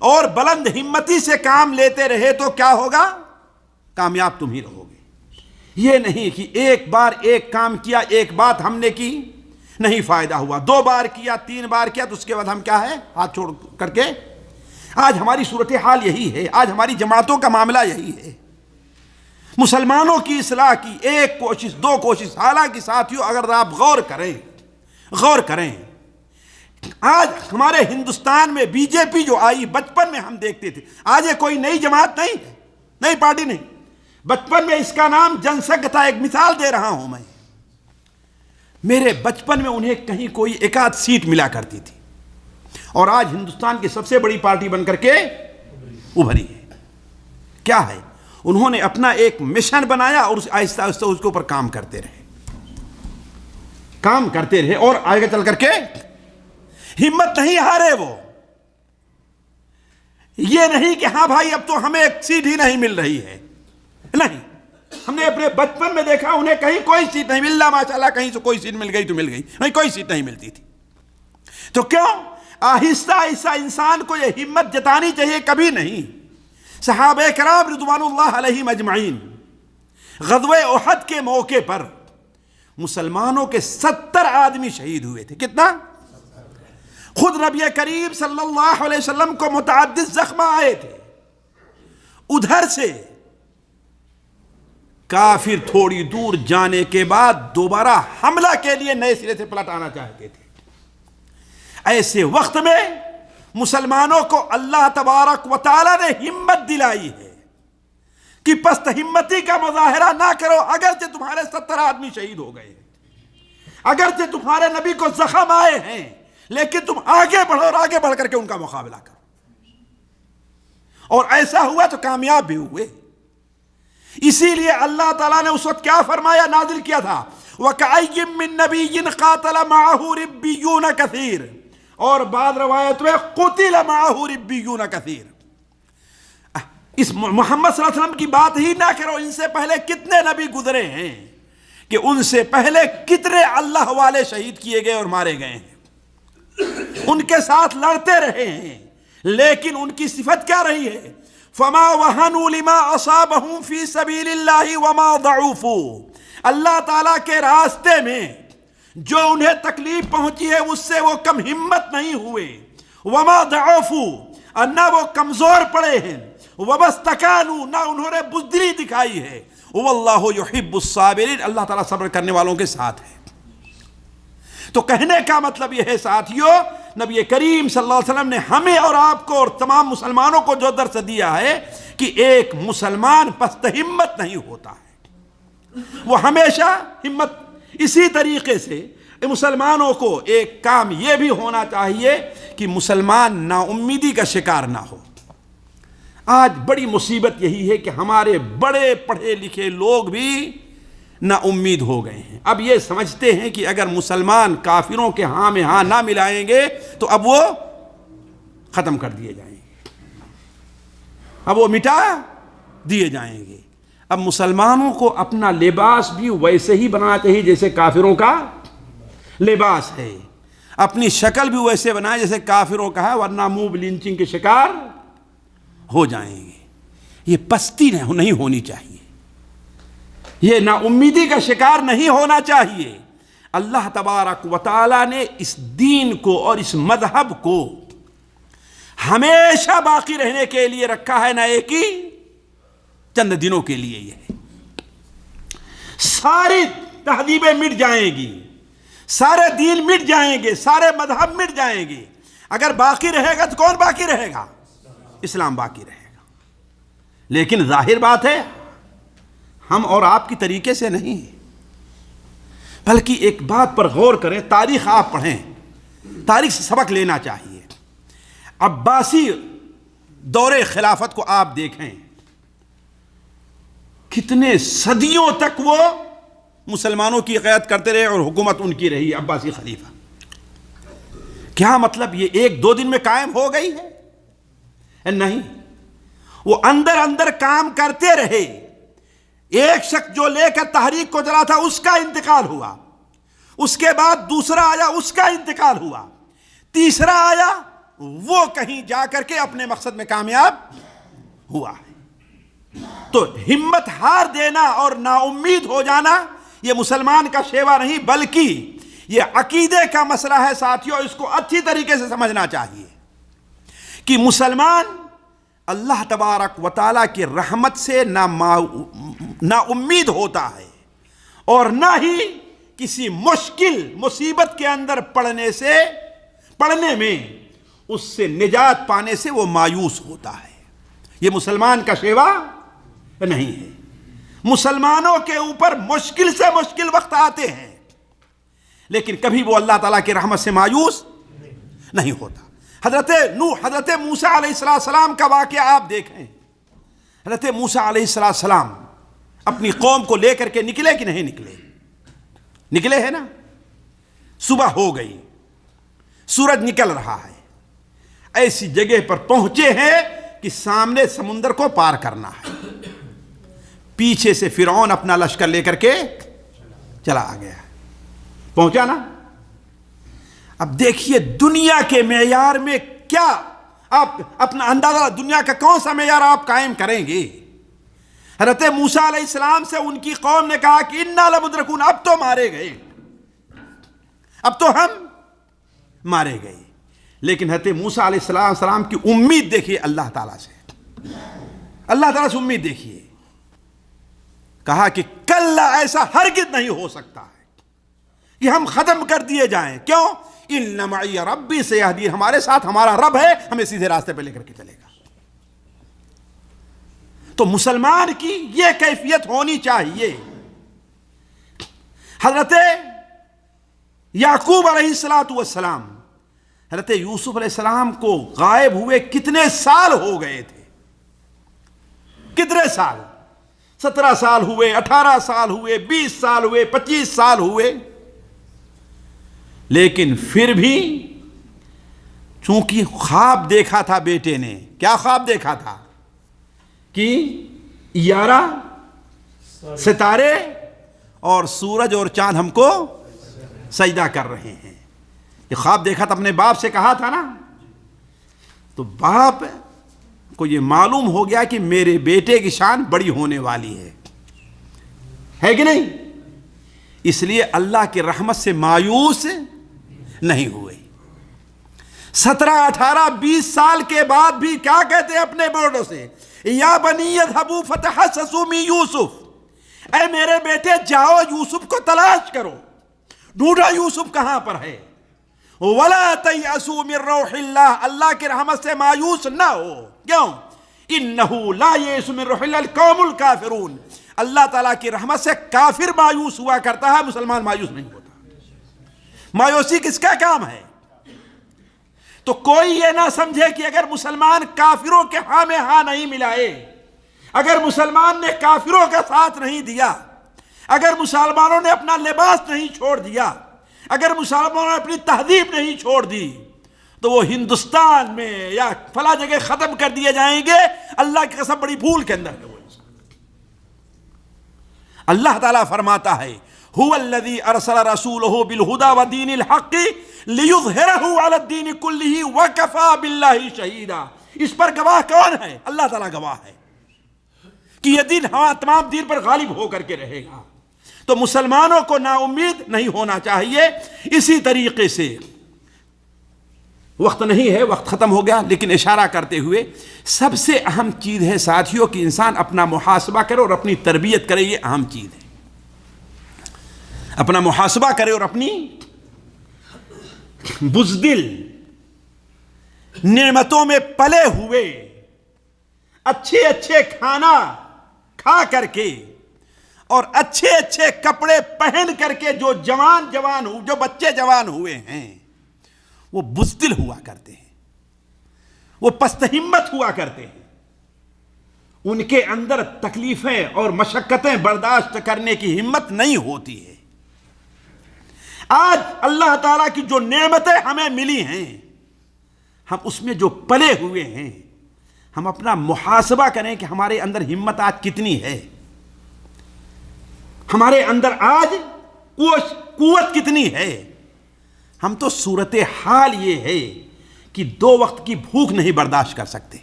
اور بلند ہمتی سے کام لیتے رہے تو کیا ہوگا؟ کامیاب تم ہی رہو گے. یہ نہیں کہ ایک بار ایک کام کیا، ایک بات ہم نے کی، نہیں فائدہ ہوا، 2 بار کیا، 3 بار کیا، تو اس کے بعد ہم کیا ہے، ہاتھ چھوڑ کر کے. آج ہماری صورتحال یہی ہے، آج ہماری جماعتوں کا معاملہ یہی ہے. مسلمانوں کی اصلاح کی 1 کوشش 2 کوشش، حالانکہ ساتھیوں اگر آپ غور کریں آج ہمارے ہندوستان میں بی جے پی جو آئی، بچپن میں ہم دیکھتے تھے، آج یہ کوئی نئی جماعت نہیں ہے، نئی پارٹی نہیں. بچپن میں اس کا نام جن سنگھ تھا. ایک مثال دے رہا ہوں میں، میرے بچپن میں انہیں کہیں کوئی 1 سیٹ ملا کرتی تھی، اور آج ہندوستان کی سب سے بڑی پارٹی بن کر کے ابھری ہے. کیا ہے؟ انہوں نے اپنا ایک مشن بنایا اور آہستہ آہستہ اس کے اوپر کام کرتے رہے اور آگے چل کر کے ہمت نہیں ہارے. وہ یہ نہیں کہ ہاں بھائی اب تو ہمیں 1 سیٹ ہی نہیں مل رہی ہے، نہیں. ہم نے اپنے بچپن میں دیکھا انہیں کہیں کوئی سیٹ نہیں مل رہا، ماشاءاللہ کہیں سے کوئی سیٹ مل گئی تو مل گئی، نہیں کوئی سیٹ نہیں ملتی تھی. تو کیوں؟ آہستہ آہستہ انسان کو یہ ہمت جتانی چاہیے، کبھی نہیں. صحابہ کرام رضوان اللہ علیہم اجمعین غزوہ احد کے موقع پر مسلمانوں کے 70 آدمی شہید ہوئے تھے. کتنا؟ خود نبی کریم صلی اللہ علیہ وسلم کو متعدد زخم آئے تھے. ادھر سے کافر تھوڑی دور جانے کے بعد دوبارہ حملہ کے لیے نئے سرے سے پلٹ آنا چاہتے تھے. ایسے وقت میں مسلمانوں کو اللہ تبارک و تعالی نے ہمت دلائی ہے کہ پست ہمتی کا مظاہرہ نہ کرو. اگرچہ تمہارے 70 آدمی شہید ہو گئے، اگرچہ تمہارے نبی کو زخم آئے ہیں، لیکن تم آگے بڑھو اور آگے بڑھ کر کے ان کا مقابلہ کرو. اور ایسا ہوا تو کامیاب بھی ہوئے. اسی لیے اللہ تعالیٰ نے اس وقت کیا فرمایا، نازل کیا تھا وَكَأَيٍّ مِّن نَّبِيٍّ قَاتَلَ مَعَهُ رِبِّيُّونَ كَثِيرٌ، اور بعض روایت میں قُتِلَ مَعَهُ رِبِّيُّونَ كَثِيرٌ. اس محمد صلی اللہ علیہ وسلم کی بات ہی نہ کرو، ان سے پہلے کتنے نبی گزرے ہیں کہ ان سے پہلے کتنے اللہ والے شہید کیے گئے اور مارے گئے ہیں، ان کے ساتھ لڑتے رہے ہیں. لیکن ان کی صفت کیا رہی ہے؟ فَمَا وَهَنُوا لِمَا أَصَابَهُمْ فِي سَبِيلِ اللَّهِ وَمَا ضَعُفُوا. اللہ تعالیٰ کے راستے میں جو انہیں تکلیف پہنچی ہے اس سے وہ کم ہمت نہیں ہوئے، وما ضعفوا، اور نہ وہ کمزور پڑے ہیں، وما استکانوا، نہ انہوں نے بزدلی دکھائی ہے، واللہ یحب الصابرین، اللہ تعالیٰ صبر کرنے والوں کے ساتھ ہے۔ تو کہنے کا مطلب یہ ہے ساتھیو، نبی کریم صلی اللہ علیہ وسلم نے ہمیں اور آپ کو اور تمام مسلمانوں کو جو درس دیا ہے کہ ایک مسلمان پست ہمت نہیں ہوتا ہے، وہ ہمیشہ ہمت، اسی طریقے سے مسلمانوں کو ایک کام یہ بھی ہونا چاہیے کہ مسلمان نا امیدی کا شکار نہ ہو۔ آج بڑی مصیبت یہی ہے کہ ہمارے بڑے پڑھے لکھے لوگ بھی نا امید ہو گئے ہیں، اب یہ سمجھتے ہیں کہ اگر مسلمان کافروں کے ہاں میں ہاں نہ ملائیں گے تو اب وہ ختم کر دیے جائیں گے، اب وہ مٹا دیے جائیں گے۔ اب مسلمانوں کو اپنا لباس بھی ویسے ہی بنانا چاہیے جیسے کافروں کا لباس ہے، اپنی شکل بھی ویسے بنائے جیسے کافروں کا ہے، ورنہ موب لنچنگ کے شکار ہو جائیں گے۔ یہ پستی نہیں ہونی چاہیے، یہ نا امیدی کا شکار نہیں ہونا چاہیے۔ اللہ تبارک و تعالی نے اس دین کو اور اس مذہب کو ہمیشہ باقی رہنے کے لیے رکھا ہے، نہ ایک ہی چند دنوں کے لیے۔ یہ ساری تہذیبیں مٹ جائیں گی، سارے دین مٹ جائیں گے، سارے مذہب مٹ جائیں گے، اگر باقی رہے گا تو کون باقی رہے گا؟ اسلام باقی رہے گا۔ لیکن ظاہر بات ہے ہم اور آپ کی طریقے سے نہیں، بلکہ ایک بات پر غور کریں، تاریخ آپ پڑھیں، تاریخ سے سبق لینا چاہیے۔ عباسی دور خلافت کو آپ دیکھیں، کتنے صدیوں تک وہ مسلمانوں کی قیادت کرتے رہے اور حکومت ان کی رہی، عباسی خلیفہ۔ کیا مطلب یہ ایک دو دن میں قائم ہو گئی ہے؟ نہیں، وہ اندر اندر کام کرتے رہے۔ ایک شخص جو لے کر تحریک کو چلا تھا اس کا انتقال ہوا، اس کے بعد دوسرا آیا اس کا انتقال ہوا، تیسرا آیا وہ کہیں جا کر کے اپنے مقصد میں کامیاب ہوا ہے۔ تو ہمت ہار دینا اور نا امید ہو جانا یہ مسلمان کا شیوا نہیں، بلکہ یہ عقیدے کا مسئلہ ہے ساتھیوں۔ اس کو اچھی طریقے سے سمجھنا چاہیے کہ مسلمان اللہ تبارک و تعالیٰ کی رحمت سے نہ امید ہوتا ہے، اور نہ ہی کسی مشکل مصیبت کے اندر پڑنے میں اس سے نجات پانے سے وہ مایوس ہوتا ہے۔ یہ مسلمان کا شیوا نہیں ہے۔ مسلمانوں کے اوپر مشکل سے مشکل وقت آتے ہیں، لیکن کبھی وہ اللہ تعالیٰ کی رحمت سے مایوس نہیں ہوتا۔ حضرت نوح، حضرت موسیٰ علیہ السلام کا واقعہ آپ دیکھیں۔ حضرت موسیٰ علیہ السلام اپنی قوم کو لے کر کے نکلے کہ نہیں نکلے؟ نکلے ہیں نا۔ صبح ہو گئی، سورج نکل رہا ہے، ایسی جگہ پر پہنچے ہیں کہ سامنے سمندر کو پار کرنا ہے، پیچھے سے فرعون اپنا لشکر لے کر کے چلا آ گیا، پہنچا نا۔ اب دیکھیے دنیا کے معیار میں کیا آپ اپنا اندازہ، دنیا کا کون سا معیار آپ قائم کریں گے؟ حضرت موسیٰ علیہ السلام سے ان کی قوم نے کہا کہ انا لمدرکون، اب تو مارے گئے، اب تو ہم مارے گئے۔ لیکن حضرت موسیٰ علیہ السلام کی امید دیکھیے اللہ تعالیٰ سے، اللہ تعالیٰ سے امید دیکھیے۔ کہا کہ کلا، ایسا ہرگز نہیں ہو سکتا ہے کہ ہم ختم کر دیے جائیں۔ کیوں؟ ان معی ربی سیہدین، ہمارے ساتھ ہمارا رب ہے، ہمیں سیدھے راستے پہ لے کر کے چلے گا۔ تو مسلمان کی یہ کیفیت ہونی چاہیے۔ حضرت یعقوب علیہ السلام، حضرت یوسف علیہ السلام کو غائب ہوئے کتنے سال ہو گئے تھے؟ کتنے سال؟ 17 سال ہوئے، 18 سال ہوئے، 20 سال ہوئے، 25 سال ہوئے۔ لیکن پھر بھی چونکہ خواب دیکھا تھا بیٹے نے، کیا خواب دیکھا تھا؟ کہ 11 ستارے اور سورج اور چاند ہم کو سجدہ کر رہے ہیں۔ یہ خواب دیکھا تھا، اپنے باپ سے کہا تھا نا۔ تو باپ کو یہ معلوم ہو گیا کہ میرے بیٹے کی شان بڑی ہونے والی ہے کہ نہیں؟ اس لیے اللہ کی رحمت سے مایوس نہیں ہوئے۔ 17 18 20 سال کے بعد بھی کیا کہتے ہیں اپنے بیٹوں سے؟ یا بنی اذهبوا فتحسسوا من یوسف، اے میرے بیٹے جاؤ یوسف کو تلاش کرو، ڈھونڈو یوسف کہاں پر ہے۔ ولا تیأسوا من روح اللہ، اللہ کی رحمت سے مایوس نہ ہو۔ کیوں؟ انہ لا یئس من روح اللہ القوم الکافرون، اللہ تعالیٰ کی رحمت سے کافر مایوس ہوا کرتا ہے، مسلمان مایوس نہیں ہوتا۔ مایوسی کس کا کام ہے؟ تو کوئی یہ نہ سمجھے کہ اگر مسلمان کافروں کے ہاں میں ہاں نہیں ملائے، اگر مسلمان نے کافروں کا ساتھ نہیں دیا، اگر مسلمانوں نے اپنا لباس نہیں چھوڑ دیا، اگر مسلمانوں نے اپنی تہذیب نہیں چھوڑ دی، تو وہ ہندوستان میں یا فلاں جگہ ختم کر دیے جائیں گے۔ اللہ کی قسم بڑی بھول کے اندر ہے وہ انسان۔ اللہ تعالیٰ فرماتا ہے هو الذي ارسل رسوله بالهدى ودين الحق ليظهره على الدين كله وكفى بالله شهيدا۔ اس پر گواہ کون ہے؟ اللہ تعالیٰ گواہ ہے کہ یہ دین تمام دین پر غالب ہو کر کے رہے گا۔ تو مسلمانوں کو نا امید نہیں ہونا چاہیے۔ اسی طریقے سے وقت نہیں ہے، وقت ختم ہو گیا، لیکن اشارہ کرتے ہوئے سب سے اہم چیز ہے ساتھیوں کہ انسان اپنا محاسبہ کرے اور اپنی تربیت کرے، یہ اہم چیز ہے۔ اپنا محاسبہ کرے اور اپنی بزدل نعمتوں میں پلے ہوئے اچھے اچھے کھانا کھا کر کے اور اچھے اچھے کپڑے پہن کر کے جو جو بچے جوان ہوئے ہیں وہ بزدل ہوا کرتے ہیں، وہ پست ہمت ہوا کرتے ہیں، ان کے اندر تکلیفیں اور مشقتیں برداشت کرنے کی ہمت نہیں ہوتی ہے۔ آج اللہ تعالیٰ کی جو نعمتیں ہمیں ملی ہیں، ہم اس میں جو پلے ہوئے ہیں، ہم اپنا محاسبہ کریں کہ ہمارے اندر ہمت آج کتنی ہے، ہمارے اندر آج قوت کتنی ہے۔ ہم تو صورتحال یہ ہے کہ 2 وقت کی بھوک نہیں برداشت کر سکتے،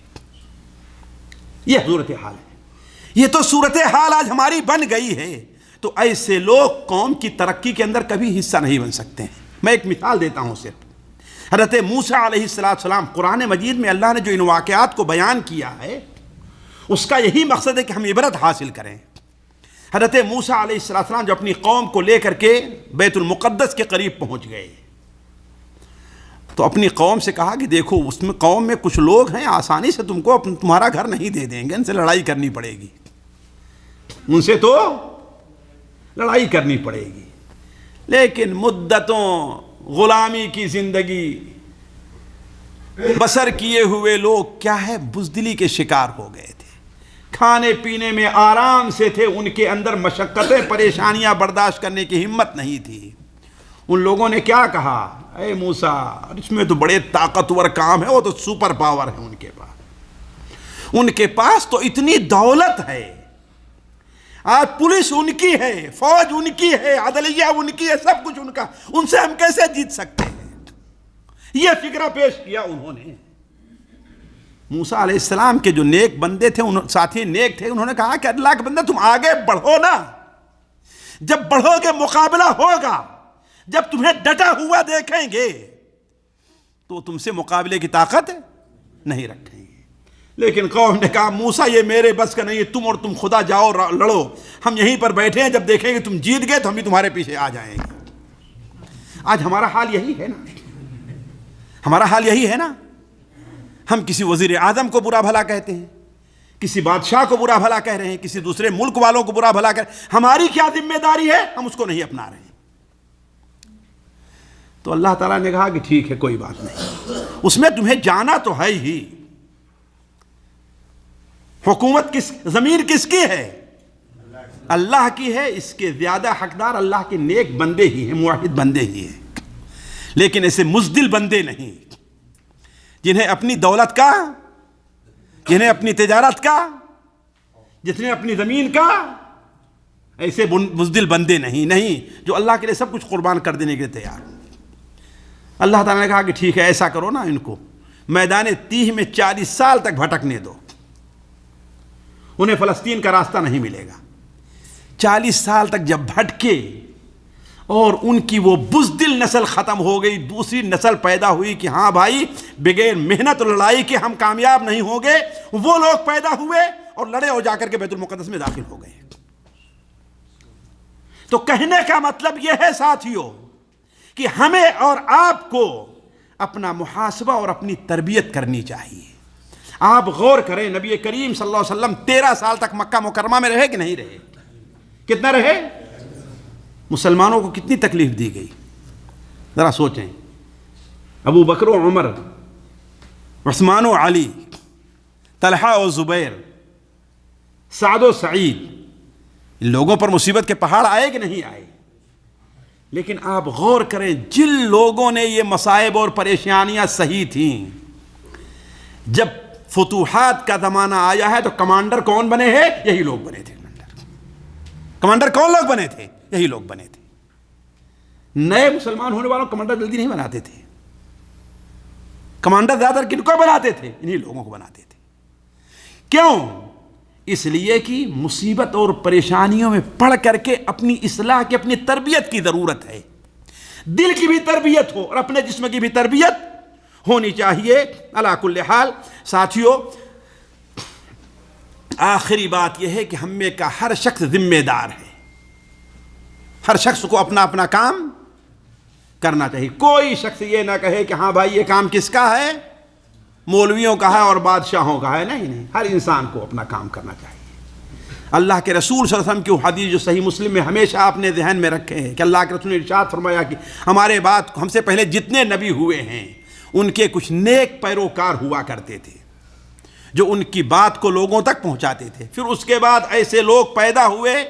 یہ صورتحال ہے، یہ تو صورتحال آج ہماری بن گئی ہے۔ تو ایسے لوگ قوم کی ترقی کے اندر کبھی حصہ نہیں بن سکتے ہیں۔ میں ایک مثال دیتا ہوں صرف، حضرت موسیٰ علیہ السلام، قرآن مجید میں اللہ نے جو ان واقعات کو بیان کیا ہے اس کا یہی مقصد ہے کہ ہم عبرت حاصل کریں۔ حضرت موسیٰ علیہ السلام جو اپنی قوم کو لے کر کے بیت المقدس کے قریب پہنچ گئے تو اپنی قوم سے کہا کہ دیکھو اس میں قوم میں کچھ لوگ ہیں آسانی سے تم کو تمہارا گھر نہیں دے دیں گے، ان سے لڑائی کرنی پڑے گی، ان سے تو لڑائی کرنی پڑے گی۔ لیکن مدتوں غلامی کی زندگی بسر کیے ہوئے لوگ کیا ہے بزدلی کے شکار ہو گئے تھے، کھانے پینے میں آرام سے تھے، ان کے اندر مشقتیں پریشانیاں برداشت کرنے کی ہمت نہیں تھی۔ ان لوگوں نے کیا کہا، اے موسیٰ اس میں تو بڑے طاقتور کام ہے، وہ تو سپر پاور ہے ان کے پاس تو اتنی دولت ہے، آج پولیس ان کی ہے، فوج ان کی ہے، عدلیہ ان کی ہے، سب کچھ ان کا، ان سے ہم کیسے جیت سکتے ہیں؟ یہ فکرہ پیش کیا انہوں نے۔ موسیٰ علیہ السلام کے جو نیک بندے تھے، ساتھی نیک تھے، انہوں نے کہا کہ اللہ کے بندہ تم آگے بڑھو نا، جب بڑھو گے مقابلہ ہوگا، جب تمہیں ڈٹا ہوا دیکھیں گے تو تم سے مقابلے کی طاقت نہیں رکھیں گے۔ لیکن قوم نے کہا موسیٰ یہ میرے بس کا نہیں ہے، تم خدا جاؤ لڑو، ہم یہیں پر بیٹھے ہیں، جب دیکھیں گے تم جیت گئے تو ہم بھی تمہارے پیچھے آ جائیں گے۔ آج ہمارا حال یہی ہے نا، ہمارا حال یہی ہے نا، ہم کسی وزیر اعظم کو برا بھلا کہتے ہیں، کسی بادشاہ کو برا بھلا کہہ رہے ہیں، کسی دوسرے ملک والوں کو برا بھلا کہہ رہے ہیں، ہماری کیا ذمہ داری ہے، ہم اس کو نہیں اپنا رہے ہیں۔ تو اللہ تعالیٰ نے کہا کہ ٹھیک ہے کوئی بات نہیں، اس میں تمہیں جانا تو ہے ہی، حکومت زمین کس کی ہے؟ اللہ کی ہے، اس کے زیادہ حقدار اللہ کے نیک بندے ہی ہیں، موحد بندے ہی ہیں، لیکن ایسے مزدل بندے نہیں جنہیں اپنی دولت کا، جنہیں اپنی تجارت کا، جنہیں اپنی زمین کا، ایسے بزدل بندے نہیں جو اللہ کے لیے سب کچھ قربان کر دینے کے لیے تیار۔ اللہ تعالیٰ نے کہا کہ ٹھیک ہے ایسا کرو نا، ان کو میدان تیہ میں 40 سال تک بھٹکنے دو، انہیں فلسطین کا راستہ نہیں ملے گا۔ 40 سال تک جب بھٹکے اور ان کی وہ بزدل نسل ختم ہو گئی، دوسری نسل پیدا ہوئی کہ ہاں بھائی بغیر محنت اور لڑائی کے ہم کامیاب نہیں ہوں گے، وہ لوگ پیدا ہوئے اور لڑے اور جا کر کے بیت المقدس میں داخل ہو گئے۔ تو کہنے کا مطلب یہ ہے ساتھیوں کہ ہمیں اور آپ کو اپنا محاسبہ اور اپنی تربیت کرنی چاہیے۔ آپ غور کریں، نبی کریم صلی اللہ علیہ وسلم 13 سال تک مکہ مکرمہ میں رہے کہ نہیں رہے؟ کتنا رہے؟ مسلمانوں کو کتنی تکلیف دی گئی، ذرا سوچیں۔ ابو بکر و عمر، عثمان و علی، طلحہ و زبیر، سعد و سعید، ان لوگوں پر مصیبت کے پہاڑ آئے کہ نہیں آئے؟ لیکن آپ غور کریں، جن لوگوں نے یہ مصائب اور پریشانیاں سہی تھیں، جب فتوحات کا زمانہ آیا ہے تو کمانڈر کون بنے ہیں؟ یہی لوگ بنے تھے۔ کمانڈر کون لوگ بنے تھے؟ یہی لوگ بنے تھے۔ نئے مسلمان ہونے والوں کمانڈر جلدی نہیں بناتے تھے، کمانڈر زیادہ تر کن کو بناتے تھے؟ انہی لوگوں کو بناتے تھے۔ کیوں؟ اس لیے کہ مصیبت اور پریشانیوں میں پڑھ کر کے اپنی اصلاح کی، اپنی تربیت کی ضرورت ہے۔ دل کی بھی تربیت ہو اور اپنے جسم کی بھی تربیت ہونی چاہیے۔ علی کل حال ساتھیوں، آخری بات یہ ہے کہ ہم میں کا ہر شخص ذمہ دار ہے، ہر شخص کو اپنا اپنا کام کرنا چاہیے۔ کوئی شخص یہ نہ کہے کہ ہاں بھائی یہ کام کس کا ہے، مولویوں کا ہے اور بادشاہوں کا ہے۔ نہیں، ہر انسان کو اپنا کام کرنا چاہیے۔ اللہ کے رسول صلی اللہ علیہ وسلم کی وہ حدیث جو صحیح مسلم میں ہمیشہ آپ نے ذہن میں رکھے ہیں کہ اللہ کے رسول نے ارشاد فرمایا کہ ہمارے بعد ہم سے پہلے جتنے نبی ہوئے ہیں ان کے کچھ نیک پیروکار ہوا کرتے تھے جو ان کی بات کو لوگوں تک پہنچاتے تھے، پھر اس کے بعد ایسے لوگ پیدا ہوئے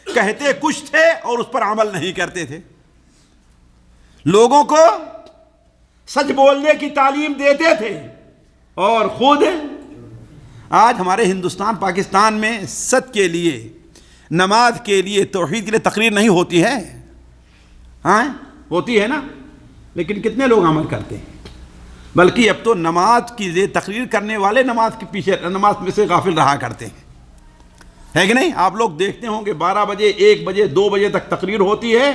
کہتے کچھ تھے اور اس پر عمل نہیں کرتے تھے، لوگوں کو سچ بولنے کی تعلیم دیتے تھے اور خود آج ہمارے ہندوستان پاکستان میں سچ کے لیے، نماز کے لیے، توحید کے لیے تقریر نہیں ہوتی ہے؟ ہاں ہوتی ہے نا، لیکن کتنے لوگ عمل کرتے ہیں؟ بلکہ اب تو نماز کی لیے تقریر کرنے والے نماز کے پیچھے، نماز میں سے غافل رہا کرتے ہیں، ہے کہ نہیں؟ آپ لوگ دیکھتے ہوں کہ 12 بجے، 1 بجے، 2 بجے تک تقریر ہوتی ہے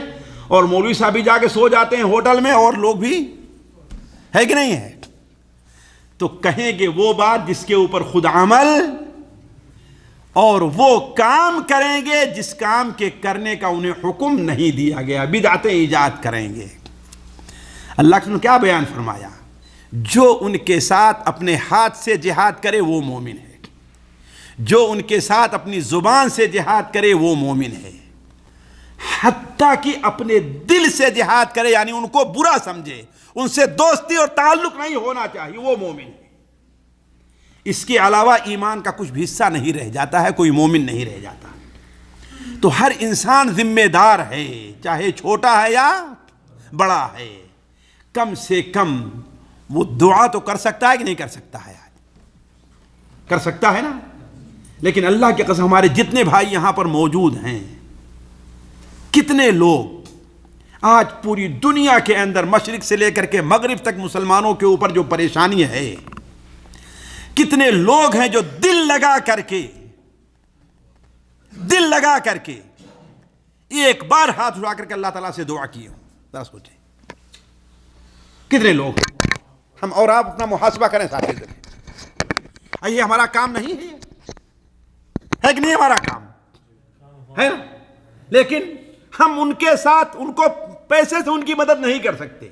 اور مولوی صاحب بھی جا کے سو جاتے ہیں ہوٹل میں، اور لوگ بھی، ہے کہ نہیں ہے؟ تو کہیں گے وہ بات جس کے اوپر خود عمل، اور وہ کام کریں گے جس کام کے کرنے کا انہیں حکم نہیں دیا گیا، بدعتیں ایجاد کریں گے۔ اللہ نے کیا بیان فرمایا؟ جو ان کے ساتھ اپنے ہاتھ سے جہاد کرے وہ مومن ہے، جو ان کے ساتھ اپنی زبان سے جہاد کرے وہ مومن ہے، حتیٰ کہ اپنے دل سے جہاد کرے، یعنی ان کو برا سمجھے، ان سے دوستی اور تعلق نہیں ہونا چاہیے، وہ مومن ہے۔ اس کے علاوہ ایمان کا کچھ بھی حصہ نہیں رہ جاتا ہے، کوئی مومن نہیں رہ جاتا۔ تو ہر انسان ذمہ دار ہے، چاہے چھوٹا ہے یا بڑا ہے، کم سے کم وہ دعا تو کر سکتا ہے کہ نہیں کر سکتا ہے؟ آج کر سکتا ہے نا۔ لیکن اللہ کی قسم ہمارے جتنے بھائی یہاں پر موجود ہیں، کتنے لوگ آج پوری دنیا کے اندر مشرق سے لے کر کے مغرب تک مسلمانوں کے اوپر جو پریشانی ہے، کتنے لوگ ہیں جو دل لگا کر کے ایک بار ہاتھ اٹھا کر کے اللہ تعالیٰ سے دعا کی ہو، ذرا سوچیں کتنے لوگ ہیں۔ ہم اور آپ اپنا محاسبہ کریں ساتھی سے، یہ ہمارا کام نہیں ہے کہ نہیں؟ ہمارا کام ہے نا، لیکن ہم ان کے ساتھ، ان کو پیسے سے ان کی مدد نہیں کر سکتے،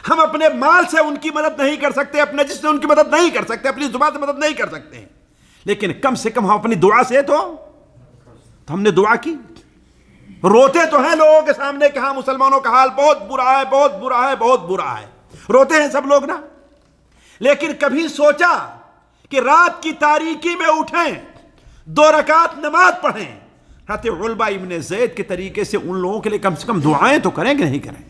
ہم اپنے مال سے ان کی مدد نہیں کر سکتے، اپنے جسم سے ان کی مدد نہیں کر سکتے، اپنی زبان سے مدد نہیں کر سکتے، لیکن کم سے کم ہم اپنی دعا سے تو ہم نے دعا کی۔ روتے تو ہیں لوگوں کے سامنے کہ ہاں مسلمانوں کا حال بہت برا ہے، بہت برا ہے، بہت برا ہے، روتے ہیں سب لوگ نا، لیکن کبھی سوچا کہ رات کی تاریکی میں اٹھیں، 2 رکعت نماز پڑھیں، حضرت علبہ ابن زید کے طریقے سے ان لوگوں کے لیے کم سے کم دعائیں تو کریں کہ نہیں کریں؟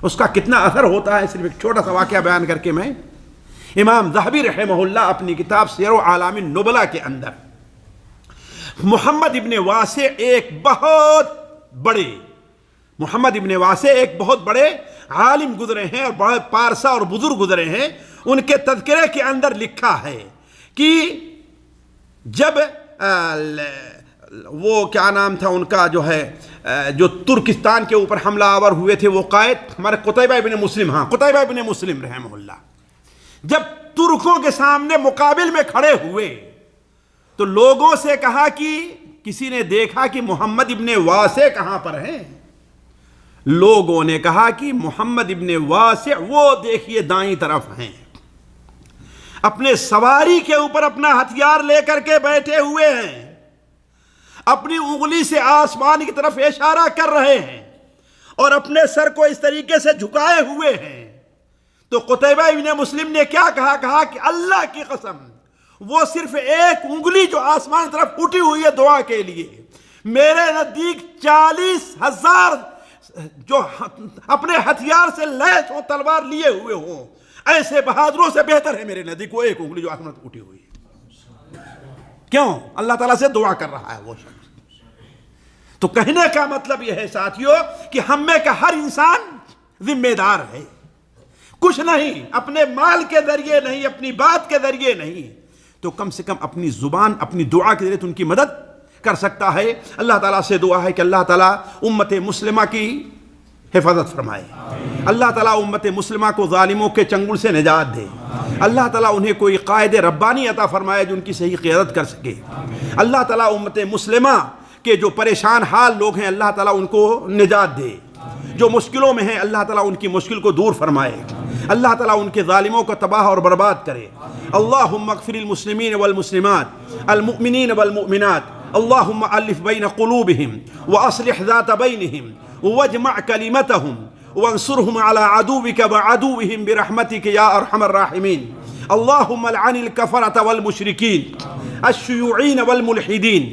اس کا کتنا اثر ہوتا ہے۔ صرف ایک چھوٹا سا واقعہ بیان کر کے میں، امام ذہبی رحمہ اللہ اپنی کتاب سیر اعلام النبلاء کے اندر محمد ابن واسع ایک بہت بڑے عالم گزرے ہیں اور بڑے پارسا اور بزرگ گزرے ہیں، ان کے تذکرے کے اندر لکھا ہے کہ جب وہ کیا نام تھا ان کا جو ہے جو ترکستان کے اوپر حملہ آور ہوئے تھے وہ قائد ہمارے قتیبہ ابن مسلم، قتیبہ ابن مسلم رحمہ اللہ، جب ترکوں کے سامنے مقابل میں کھڑے ہوئے تو لوگوں سے کہا کہ کسی نے دیکھا کہ محمد ابن واسع کہاں پر ہیں؟ لوگوں نے کہا کہ محمد ابن واسع وہ دیکھیے دائیں طرف ہیں، اپنے سواری کے اوپر اپنا ہتھیار لے کر کے بیٹھے ہوئے ہیں، اپنی انگلی سے آسمان کی طرف اشارہ کر رہے ہیں اور اپنے سر کو اس طریقے سے جھکائے ہوئے ہیں۔ تو قتیبہ ابن مسلم نے کیا کہا کہ اللہ کی قسم وہ صرف ایک انگلی جو آسمان کی طرف اٹھی ہوئی ہے دعا کے لیے، میرے نزدیک 40,000 جو اپنے ہتھیار سے لیس ہو تلوار لیے ہوئے ہوں ایسے بہادروں سے بہتر ہے میرے نزدیک وہ ایک انگلی جو آسمان تک اٹھی ہوئی ہے۔ کیوں؟ اللہ تعالیٰ سے دعا کر رہا ہے وہ شخص۔ تو کہنے کا مطلب یہ ہے ساتھیوں کہ ہم میں کا ہر انسان ذمہ دار ہے، کچھ نہیں، اپنے مال کے ذریعے نہیں، اپنی بات کے ذریعے نہیں، تو کم سے کم اپنی زبان، اپنی دعا کے ذریعے ان کی مدد کر سکتا ہے۔ اللہ تعالیٰ سے دعا ہے کہ اللہ تعالیٰ امت مسلمہ کی حفاظت فرمائے، اللہ تعالیٰ امت مسلمہ کو ظالموں کے چنگل سے نجات دے، اللہ تعالیٰ انہیں کوئی قائد ربانی عطا فرمائے جو ان کی صحیح قیادت کر سکے، اللہ تعالیٰ امت مسلمہ کے جو پریشان حال لوگ ہیں اللہ تعالیٰ ان کو نجات دے، جو مشکلوں میں ہیں اللہ تعالیٰ ان کی مشکل کو دور فرمائے، اللہ تعالیٰ ان کے ظالموں کو تباہ اور برباد کرے۔ اللہم اغفر المسلمین والمسلمات المؤمنین والمؤمنات اللہم الف بین قلوبہم واصلح ذات بینہم واجمع کلمتہم وانصرهم على عدوك وعدوهم برحمتك يا أرحم الراحمين اللهم لعن الكفرة والمشركين الشيوعين والملحدين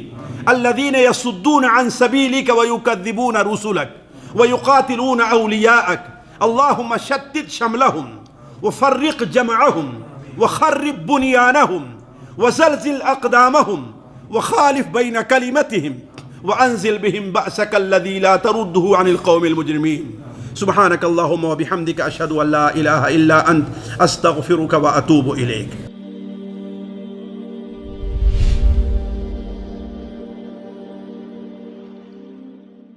الذين يصدون عن سبيلك ويكذبون رسلك ويقاتلون أولياءك اللهم شتت شملهم وفرق جمعهم وخرب بنيانهم وزلزل أقدامهم وخالف بين كلمتهم وأنزل بهم بأسك الذي لا ترده عن القوم المجرمين سبحانك اللهم وبحمدك أشهد أن لا إله إلا أنت أستغفرك وأتوب إليك